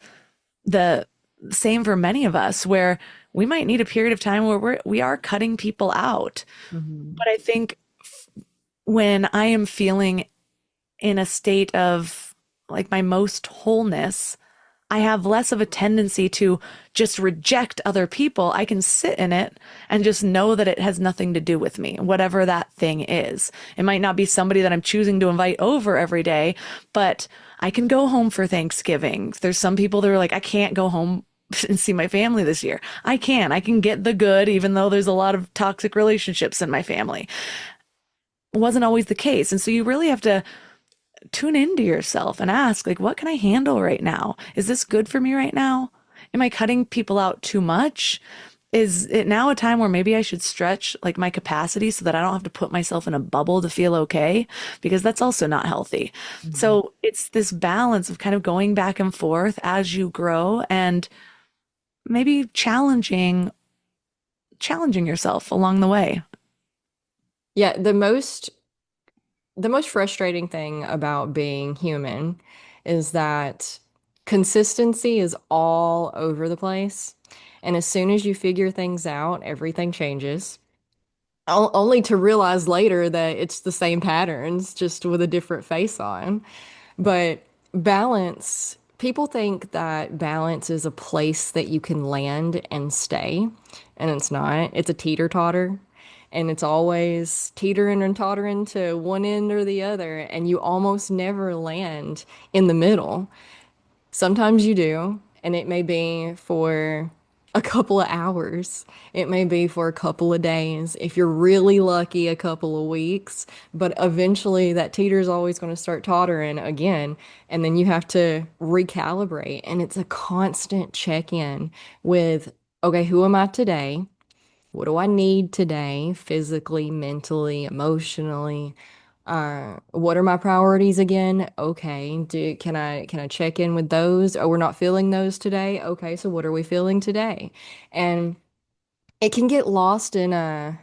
the same for many of us, where we might need a period of time where we are cutting people out. Mhm. But I think when I am feeling in a state of like my most wholeness, I have less of a tendency to just reject other people. I can sit in it and just know that it has nothing to do with me, whatever that thing is. It might not be somebody that I'm choosing to invite over every day, but I can go home for Thanksgiving. There's some people that are like, I can't go home and see my family this year. I can. I can get the good, even though there's a lot of toxic relationships in my family. It wasn't always the case. And so you really have to tune into yourself and ask, like, what can I handle right now? Is this good for me right now? Am I cutting people out too much? Is it now a time where maybe I should stretch like my capacity so that I don't have to put myself in a bubble to feel okay? Because that's also not healthy. Mhm. So it's this balance of kind of going back and forth as you grow and maybe challenging yourself along the way. Yeah, the most frustrating thing about being human is that consistency is all over the place. And as soon as you figure things out, everything changes. Only to realize later that it's the same patterns, just with a different face on. But balance, people think that balance is a place that you can land and stay, and it's not. It's a teeter-totter, and it's always teetering and tottering to one end or the other, and you almost never land in the middle. Sometimes you do, and it may be for a couple of hours. It may be for a couple of days. If you're really lucky, a couple of weeks. But eventually, that teeter is always going to start tottering again. And then you have to recalibrate. And it's a constant check in with, okay, who am I today? What do I need today, physically, mentally, emotionally? What are my priorities again? Okay, can I check in with those? Oh, we're not feeling those today. Okay, so what are we feeling today? And it can get lost in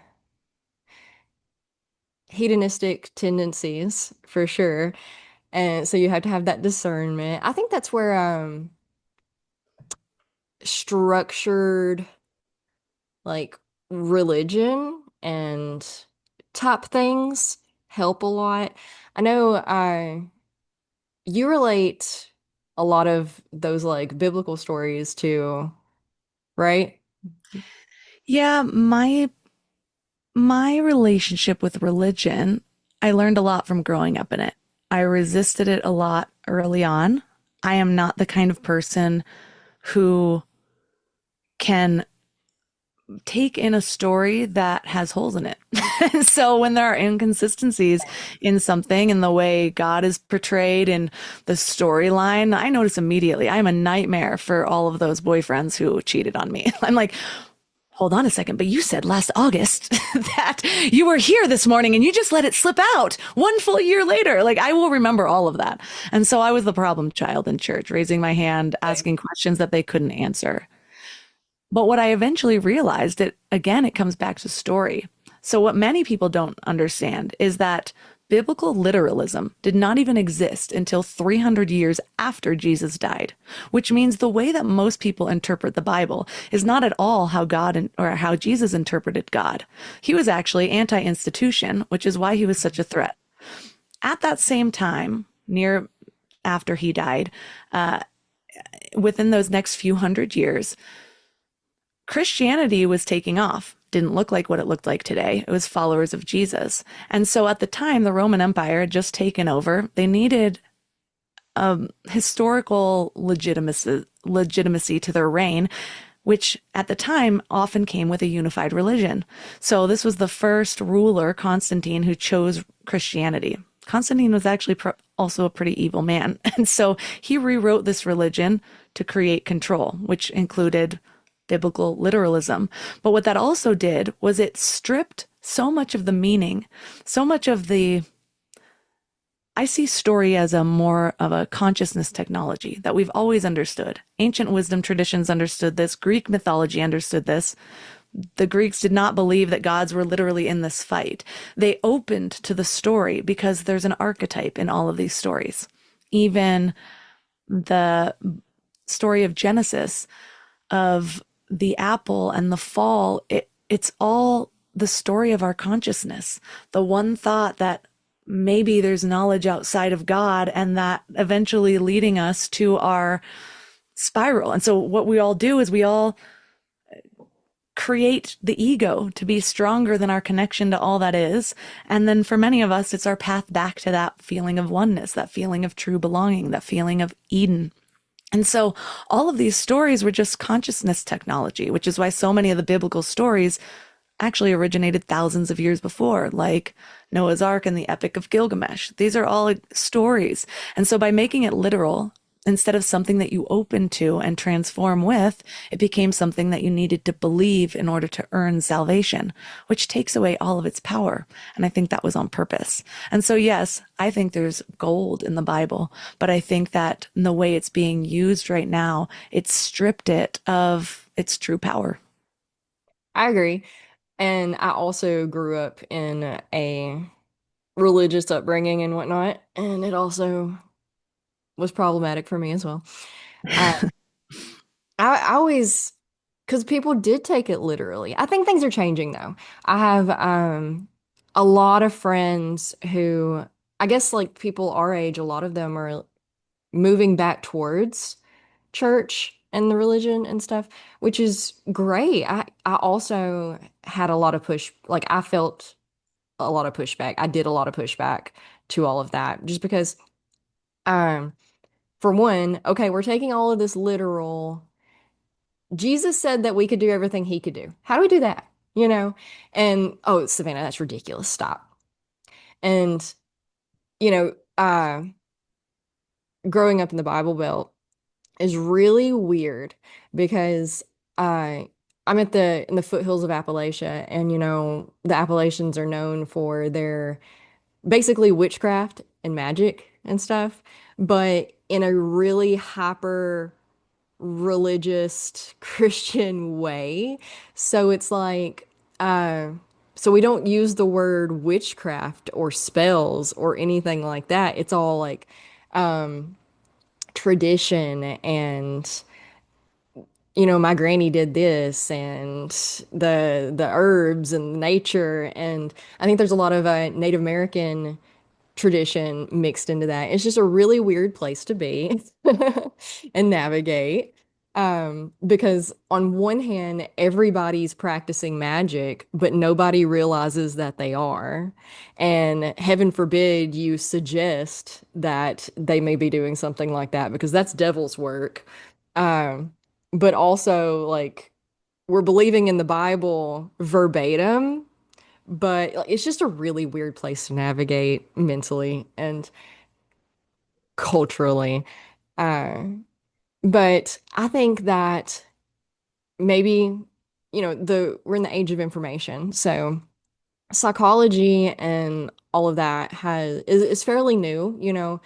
hedonistic tendencies for sure. And so you have to have that discernment. I think that's where structured like religion and type things help a lot. I know you relate a lot of those like biblical stories to, right? Yeah, my relationship with religion, I learned a lot from growing up in it. I resisted it a lot early on. I am not the kind of person who can take in a story that has holes in it. So when there are inconsistencies in something in the way God is portrayed in the storyline, I notice immediately. I'm a nightmare for all of those boyfriends who cheated on me. I'm like, hold on a second, but you said last August that you were here this morning and you just let it slip out 1 full year later. Like I will remember all of that. And so I was the problem child in church, raising my hand, asking questions that they couldn't answer. But what I eventually realized, it again, it comes back to story. So what many people don't understand is that biblical literalism did not even exist until 300 years after Jesus died, which means the way that most people interpret the Bible is not at all how or how Jesus interpreted God. He was actually anti-institution, which is why he was such a threat. At that same time, near after he died, within those next few hundred years, Christianity was taking off. Didn't look like what it looked like today. It was followers of Jesus. And so at the time, the Roman Empire had just taken over. They needed historical legitimacy to their reign, which at the time often came with a unified religion. So this was the first ruler, Constantine, who chose Christianity. Constantine was actually also a pretty evil man. And so he rewrote this religion to create control, which included biblical literalism. But what that also did was it stripped so much of the meaning, so much of the I see story as a more of a consciousness technology that we've always understood. Ancient wisdom traditions understood this. Greek mythology understood this. The Greeks did not believe that gods were literally in this fight. They opened to the story because there's an archetype in all of these stories. Even the story of Genesis, of the apple and the fall, it's all the story of our consciousness. The one thought that maybe there's knowledge outside of God and that eventually leading us to our spiral. And so what we all do is we all create the ego to be stronger than our connection to all that is. And then for many of us, it's our path back to that feeling of oneness, that feeling of true belonging, that feeling of Eden. And so all of these stories were just consciousness technology, which is why so many of the biblical stories actually originated thousands of years before, like Noah's Ark and the Epic of Gilgamesh. These are all stories. And so by making it literal, instead of something that you open to and transform with, it became something that you needed to believe in order to earn salvation, which takes away all of its power. And I think that was on purpose. And so, yes, I think there's gold in the Bible, but I think that in the way it's being used right now, it's stripped it of its true power. I agree. And I also grew up in a religious upbringing and whatnot, and it also was problematic for me as well. I I always because people did take it literally. I think things are changing though. I have a lot of friends who I guess like people our age, a lot of them are moving back towards church and the religion and stuff, which is great. I also had a lot of like I felt a lot of pushback. I did a lot of pushback to all of that just because um for one, okay, we're taking all of this literal. Jesus said that we could do everything he could do. How do we do that? You know? And oh, Savannah, that's ridiculous. Stop. And you know, growing up in the Bible Belt is really weird because I I'm at the in the foothills of Appalachia, and the Appalachians are known for their basically witchcraft and magic and stuff, but in a really hyper religious Christian way. So it's like so we don't use the word witchcraft or spells or anything like that. It's all like tradition and my granny did this and the herbs and nature, and I think there's a lot of Native American tradition mixed into that. It's just a really weird place to be and navigate. Because on one hand, everybody's practicing magic, but nobody realizes that they are. And heaven forbid you suggest that they may be doing something like that because that's devil's work. Um, but also, like, we're believing in the Bible verbatim, but like, it's just a really weird place to navigate mentally and culturally. Uh, but I think that maybe, the we're in the age of information. So psychology and all of that is fairly new.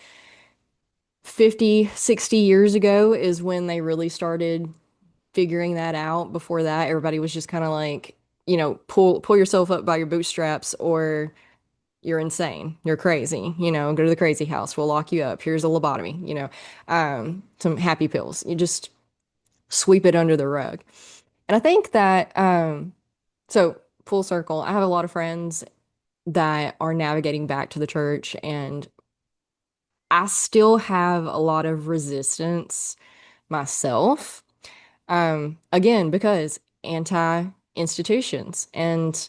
50, 60 years ago is when they really started figuring that out. Before that, everybody was just kind of like, pull yourself up by your bootstraps or you're insane. You're crazy. Go to the crazy house. We'll lock you up. Here's a lobotomy, some happy pills. You just sweep it under the rug. And I think that, so full circle, I have a lot of friends that are navigating back to the church, and I still have a lot of resistance myself. Again, because anti-institutions. And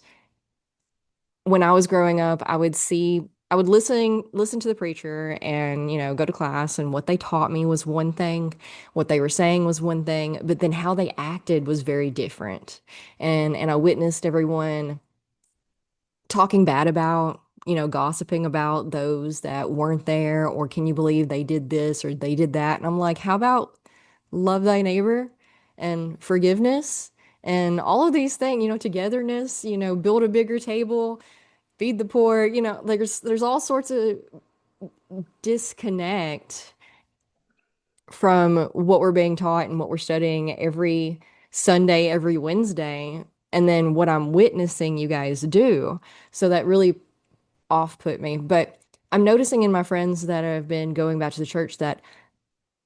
when I was growing up, I would listen to the preacher and, go to class, and what they taught me was one thing, what they were saying was one thing, but then how they acted was very different. And I witnessed everyone talking bad about, gossiping about those that weren't there, or can you believe they did this or they did that? And I'm like, how about love thy neighbor and forgiveness and all of these things, togetherness, build a bigger table, feed the poor, like there's all sorts of disconnect from what we're being taught and what we're studying every Sunday, every Wednesday, and then what I'm witnessing you guys do. So that really off put me. But I'm noticing in my friends that have been going back to the church that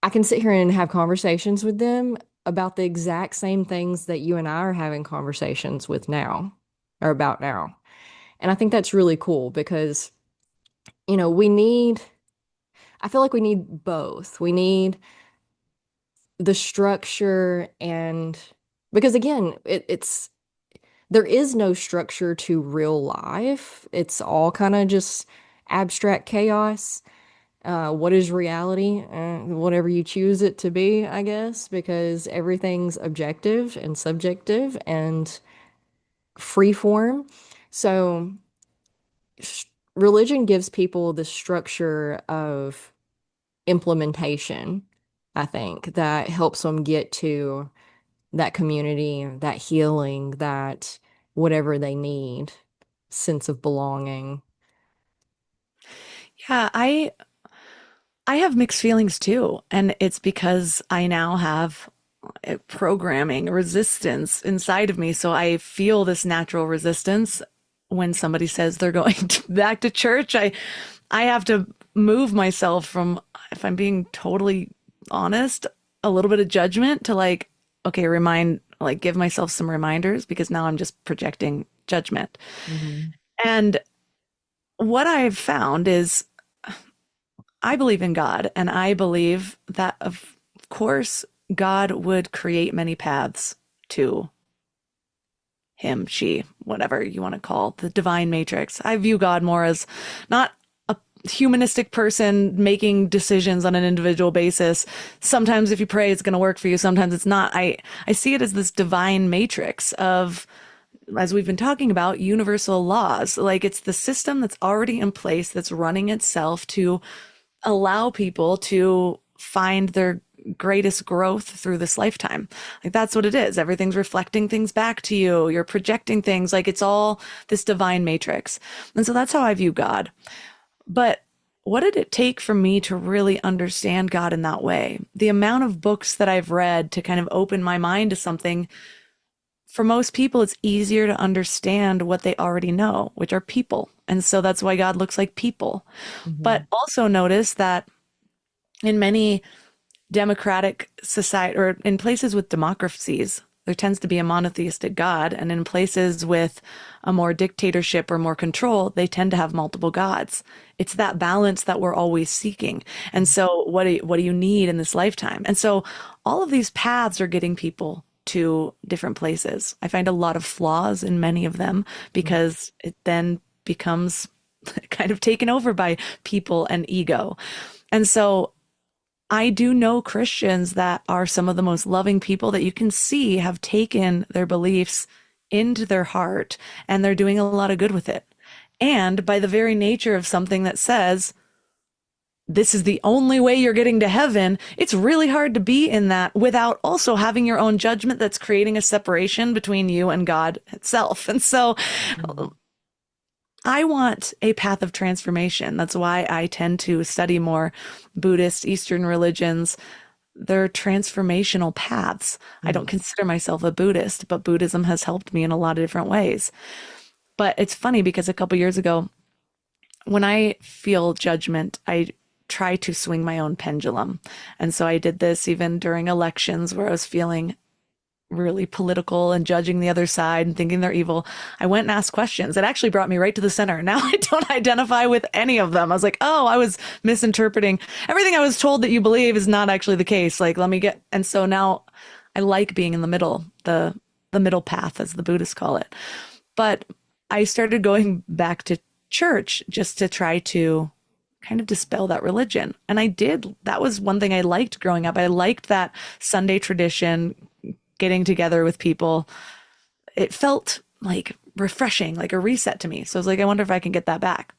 I can sit here and have conversations with them about the exact same things that you and I are having conversations with now or about now. And I think that's really cool because, we need, I feel like we need both. We need the structure and because again, there is no structure to real life. It's all kind of just abstract chaos. What is reality? Whatever you choose it to be, I guess, because everything's objective and subjective and free form. So religion gives people the structure of implementation, I think, that helps them get to that community, that healing, that whatever they need, sense of belonging. Yeah, I have mixed feelings too, and it's because I now have programming resistance inside of me. So I feel this natural resistance when somebody says they're going back to church. I have to move myself from, if I'm being totally honest, a little bit of judgment to like, okay, remind, like give myself some reminders because now I'm just projecting judgment. Hmm. And what I've found is I believe in God, and I believe that, of course, God would create many paths to him, she, whatever you want to call the divine matrix. I view God more as not a humanistic person making decisions on an individual basis. Sometimes if you pray, it's going to work for you. Sometimes it's not. I see it as this divine matrix of, as we've been talking about, universal laws. Like it's the system that's already in place that's running itself to allow people to find their greatest growth through this lifetime. Like that's what it is. Everything's reflecting things back to you. You're projecting things. Like it's all this divine matrix. And so that's how I view God. But what did it take for me to really understand God in that way? The amount of books that I've read to kind of open my mind to something, for most people, it's easier to understand what they already know, which are people. And so that's why God looks like people. But Hmm. also notice that in many democratic society, or in places with democracies, there tends to be a monotheistic God. And in places with a more dictatorship or more control, they tend to have multiple gods. It's that balance that we're always seeking. And so what do you need in this lifetime? And so all of these paths are getting people to different places. I find a lot of flaws in many of them because it then becomes kind of taken over by people and ego. And so I do know Christians that are some of the most loving people that you can see have taken their beliefs into their heart, and they're doing a lot of good with it. And by the very nature of something that says, this is the only way you're getting to heaven, it's really hard to be in that without also having your own judgment that's creating a separation between you and God itself. And so Hmm. I want a path of transformation. That's why I tend to study more Buddhist, Eastern religions. They're transformational paths. I don't consider myself a Buddhist, but Buddhism has helped me in a lot of different ways. But it's funny because a couple years ago, when I feel judgment, I try to swing my own pendulum. And so I did this even during elections where I was feeling really political and judging the other side and thinking they're evil. I went and asked questions. It actually brought me right to the center. Now I don't identify with any of them. I was like, oh, I was misinterpreting. Everything I was told that you believe is not actually the case. Like, let me get, and so now I like being in the middle, the middle path, as the Buddhists call it. But I started going back to church just to try to kind of dispel that religion. And I did. That was one thing I liked growing up. I liked that Sunday tradition, getting together with people. It felt like refreshing, like a reset to me. So I was like, I wonder if I can get that back.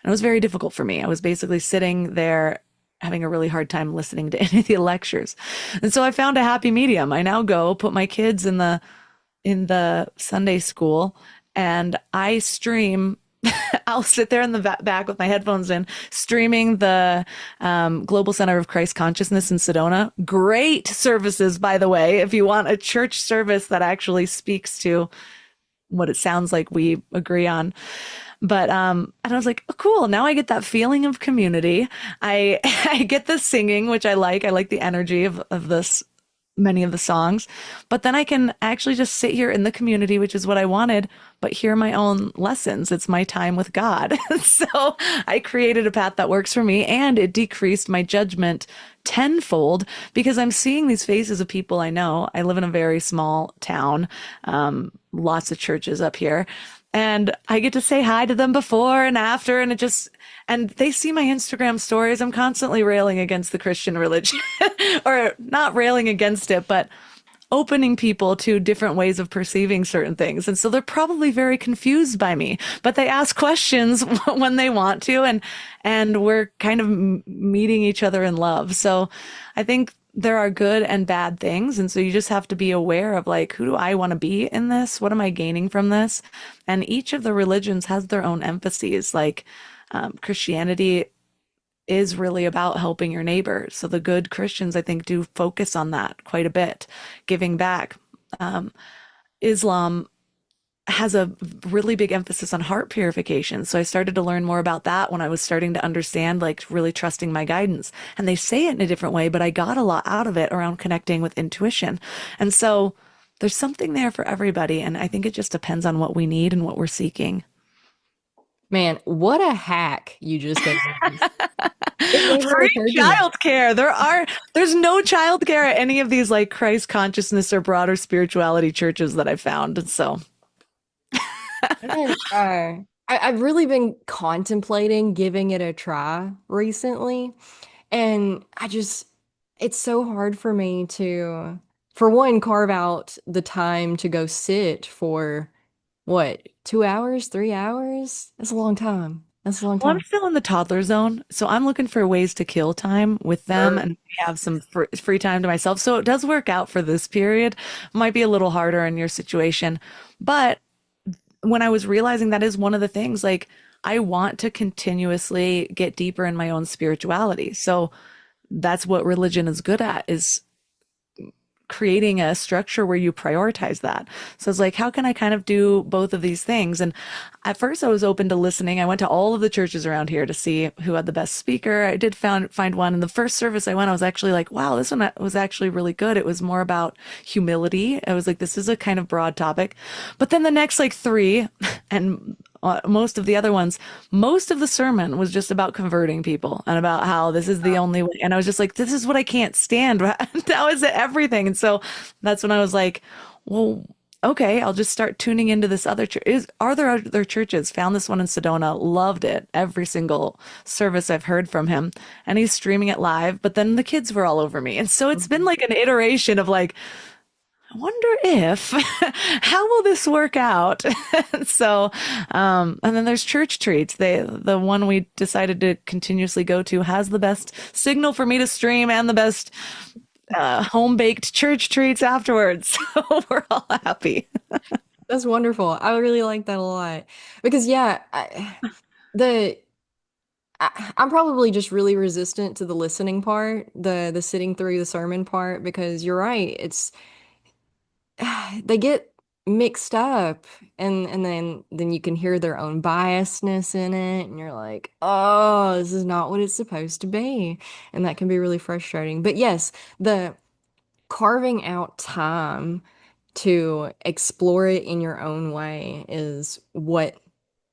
And it was very difficult for me. I was basically sitting there having a really hard time listening to any of the lectures. And so I found a happy medium. I now go put my kids in the Sunday school and I stream. I'll sit there in the back with my headphones in, streaming the Global Center of Christ Consciousness in Sedona. Great services, by the way, if you want a church service that actually speaks to what it sounds like we agree on. But and I was like, oh, cool. Now I get that feeling of community. I I get the singing, which I like. I like the energy of this many of the songs. But then I can actually just sit here in the community, which is what I wanted, but hear my own lessons. It's my time with God. So I created a path that works for me, and it decreased my judgment tenfold because I'm seeing these faces of people I know. I live in a very small town, lots of churches up here. And I get to say hi to them before and after, and and they see my Instagram stories. I'm constantly railing against the Christian religion, or not railing against it, but opening people to different ways of perceiving certain things. And so they're probably very confused by me, but they ask questions when they want to, and we're kind of meeting each other in love. So I think there are good and bad things. And so you just have to be aware of like, who do I want to be in this? What am I gaining from this? And each of the religions has their own emphases. Like Christianity is really about helping your neighbor. So the good Christians, I think, do focus on that quite a bit, giving back. Islam has a really big emphasis on heart purification. So I started to learn more about that when I was starting to understand, like really trusting my guidance. And they say it in a different way, but I got a lot out of it around connecting with intuition. And so there's something there for everybody. And I think it just depends on what we need and what we're seeking. Man, what a hack you just gave us. It never Free occurred to me. childcare. There's no childcare at any of these like Christ consciousness or broader spirituality churches that I found. And so And, I've really been contemplating giving it a try recently. And it's so hard for me to, for one, carve out the time to go sit for what, 2 hours, 3 hours? That's a long time. That's a long well, I'm time. still in the toddler zone, so I'm looking for ways to kill time with them Sure. and have some free time to myself. So it does work out for this period. Might be a little harder in your situation, but when I was realizing that is one of the things, like I want to continuously get deeper in my own spirituality. So that's what religion is good at, is creating a structure where you prioritize that. So it's like, how can I kind of do both of these things? And at first I was open to listening. I went to all of the churches around here to see who had the best speaker. I did find one. And the first service I went, I was actually like, wow, this one was actually really good. It was more about humility. I was like, this is a kind of broad topic. But then the next like three and most of the other ones, most of the sermon was just about converting people and about how this is the only way. And I was just like, this is what I can't stand. How is it everything? And so that's when I was like, well, okay, I'll just start tuning into this other church. Are there other churches? Found this one in Sedona, loved it. Every single service I've heard from him. And he's streaming it live, but then the kids were all over me. And so it's been like an iteration of like, I wonder if, how will this work out? So, and then there's church treats. The one we decided to continuously go to has the best signal for me to stream and the best home baked church treats afterwards. So we're all happy. That's wonderful. I really like that a lot because yeah, the I'm probably just really resistant to the listening part, the sitting through the sermon part because you're right. It's they get mixed up and then you can hear their own biasness in it and you're like, "Oh, this is not what it's supposed to be." And that can be really frustrating. But yes, the carving out time to explore it in your own way is what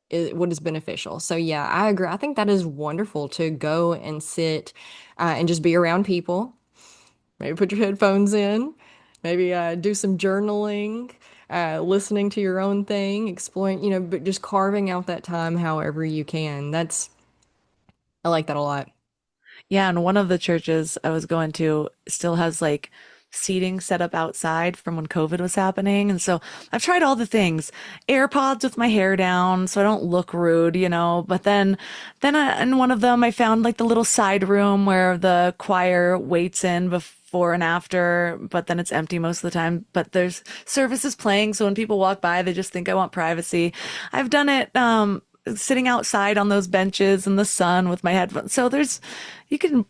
is beneficial. So yeah, I agree. I think that is wonderful to go and sit and just be around people. Maybe put your headphones in, maybe do some journaling, listening to your own thing, exploring, but just carving out that time however you can. I like that a lot. Yeah, and one of the churches I was going to still has like seating set up outside from when COVID was happening. And so I've tried all the things. AirPods with my hair down so I don't look rude, But in one of them I found like the little side room where the choir waits in before and after, but then it's empty most of the time. But there's services playing, so when people walk by, they just think I want privacy. I've done it sitting outside on those benches in the sun with my headphones. So you can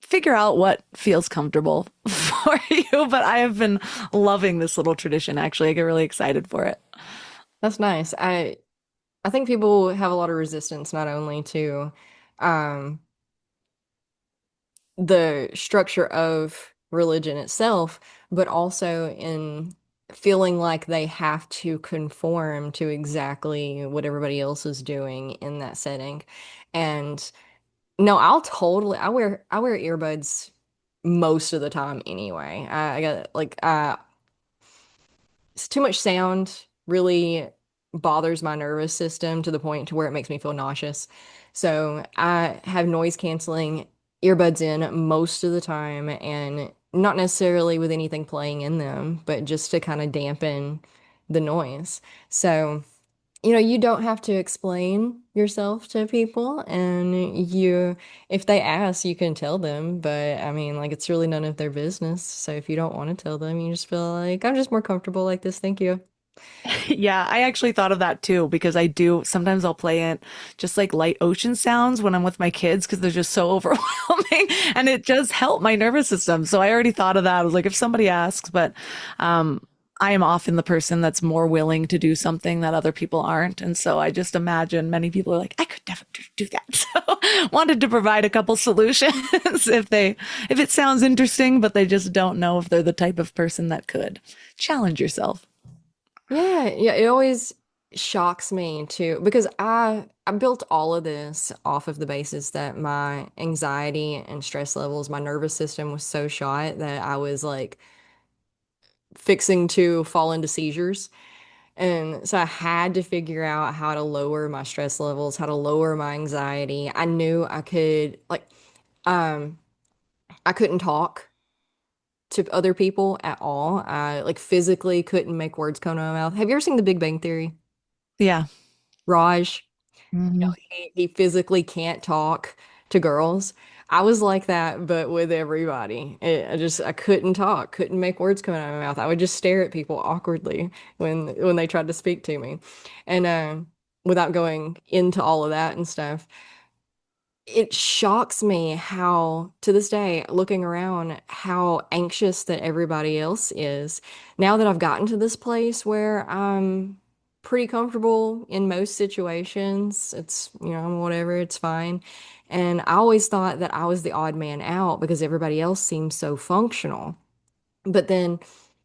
figure out what feels comfortable for you. But I have been loving this little tradition, actually. I get really excited for it. That's nice. I think people have a lot of resistance not only to um the structure of religion itself, but also in feeling like they have to conform to exactly what everybody else is doing in that setting. And no, I wear earbuds most of the time anyway. I got like it's too much sound really bothers my nervous system to the point to where it makes me feel nauseous. So I have noise canceling earbuds in most of the time and not necessarily with anything playing in them, but just to kind of dampen the noise. So, you don't have to explain yourself to people and if they ask, you can tell them, but I mean, like it's really none of their business. So if you don't want to tell them, you just feel like I'm just more comfortable like this. Thank you. Yeah, I actually thought of that too because I do sometimes I'll play it just like light ocean sounds when I'm with my kids because they're just so overwhelming and it does help my nervous system. So I already thought of that. I was like, if somebody asks, but um I am often the person that's more willing to do something that other people aren't. And so I just imagine many people are like, I could never do that. So wanted to provide a couple solutions if it sounds interesting, but they just don't know if they're the type of person that could. Challenge yourself. Yeah, yeah, it always shocks me too because I built all of this off of the basis that my anxiety and stress levels, my nervous system was so shot that I was like fixing to fall into seizures. And so I had to figure out how to lower my stress levels, how to lower my anxiety. I knew I could um I couldn't talk to other people at all. I like physically couldn't make words come out of my mouth. Have you ever seen The Big Bang Theory? Yeah. Raj, Hmm. he physically can't talk to girls. I was like that, but with everybody. I couldn't talk, couldn't make words come out of my mouth. I would just stare at people awkwardly when they tried to speak to me, and without going into all of that and stuff. It shocks me how, to this day, looking around, how anxious that everybody else is. Now that I've gotten to this place where I'm pretty comfortable in most situations, whatever, it's fine. And I always thought that I was the odd man out because everybody else seems so functional. But then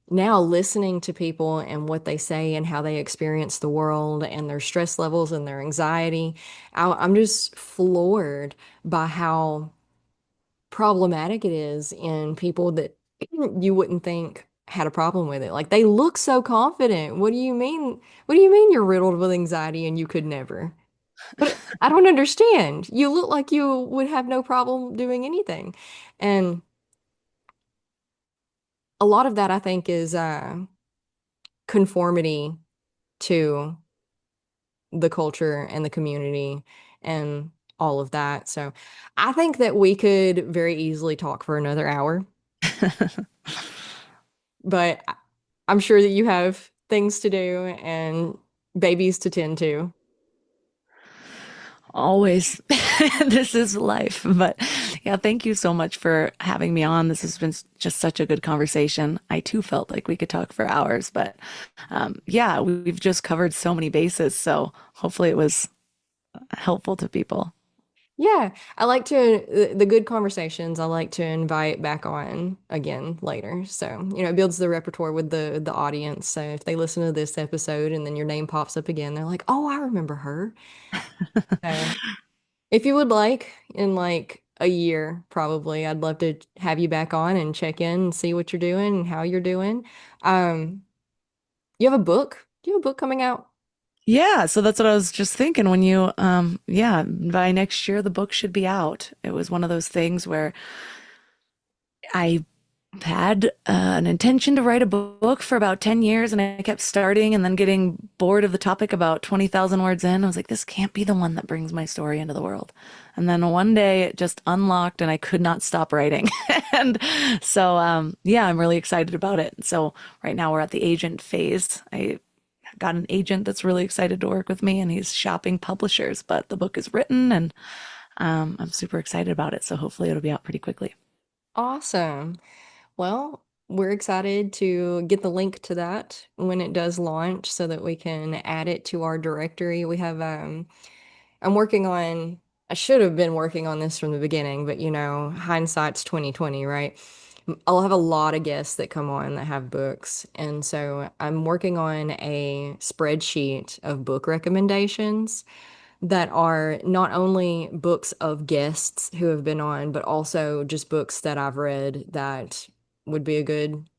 now listening to people and what they say and how they experience the world and their stress levels and their anxiety, I'm just floored by how problematic it is in people that you wouldn't think had a problem with it. Like they look so confident. What do you mean? What do you mean you're riddled with anxiety and you could never? But I don't understand. You look like you would have no problem doing anything. And a lot of that I think is conformity to the culture and the community and all of that. So I think that we could very easily talk for another hour, but I'm sure that you have things to do and babies to tend to. Always. This is life. But yeah, thank you so much for having me on. This has been just such a good conversation. I too felt like we could talk for hours, but yeah, we've just covered so many bases. So hopefully it was helpful to people. Yeah, I like to the good conversations. I like to invite back on again later. So, it builds the repertoire with the audience. So if they listen to this episode and then your name pops up again, they're like, "Oh, I remember her." So, if you would like, in like a year, probably, I'd love to have you back on and check in and see what you're doing and how you're doing. Um, you have a book? Do you have a book coming out? Yeah, so that's what I was just thinking when you yeah, by next year the book should be out. It was one of those things where I had an intention to write a book for about 10 years and I kept starting and then getting bored of the topic about 20,000 words in. I was like, this can't be the one that brings my story into the world. And then one day it just unlocked and I could not stop writing. And so, yeah, I'm really excited about it. So right now we're at the agent phase. I got an agent that's really excited to work with me and he's shopping publishers, but the book is written and I'm super excited about it. So hopefully it'll be out pretty quickly. Awesome. Well, we're excited to get the link to that when it does launch so that we can add it to our directory. I'm working on I should have been working on this from the beginning, but hindsight's 2020, right? I'll have a lot of guests that come on that have books, and so I'm working on a spreadsheet of book recommendations that are not only books of guests who have been on, but also just books that I've read that would be a good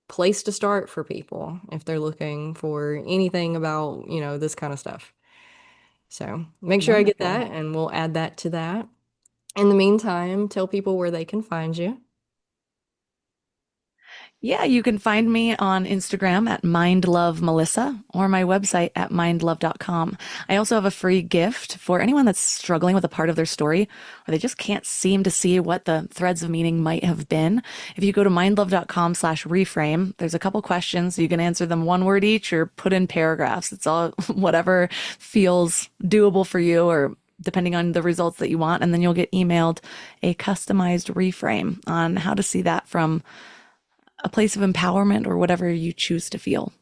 place to start for people if they're looking for anything about, this kind of stuff. So make sure I get Wonderful. that and we'll add that to that. In the meantime, tell people where they can find you. Yeah, you can find me on Instagram at mindlovemelissa or my website at mindlove.com. I also have a free gift for anyone that's struggling with a part of their story or they just can't seem to see what the threads of meaning might have been. If you go to mindlove.com/reframe, there's a couple questions. You can answer them one word each or put in paragraphs. It's all whatever feels doable for you or depending on the results that you want. And then you'll get emailed a customized reframe on how to see that from a place of empowerment or whatever you choose to feel.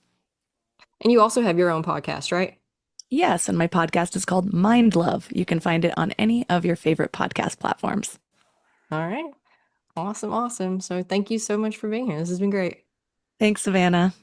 And you also have your own podcast, right? Yes, and my podcast is called Mind Love. You can find it on any of your favorite podcast platforms. All right. Awesome, awesome. So thank you so much for being here. This has been great. Thanks, Savannah.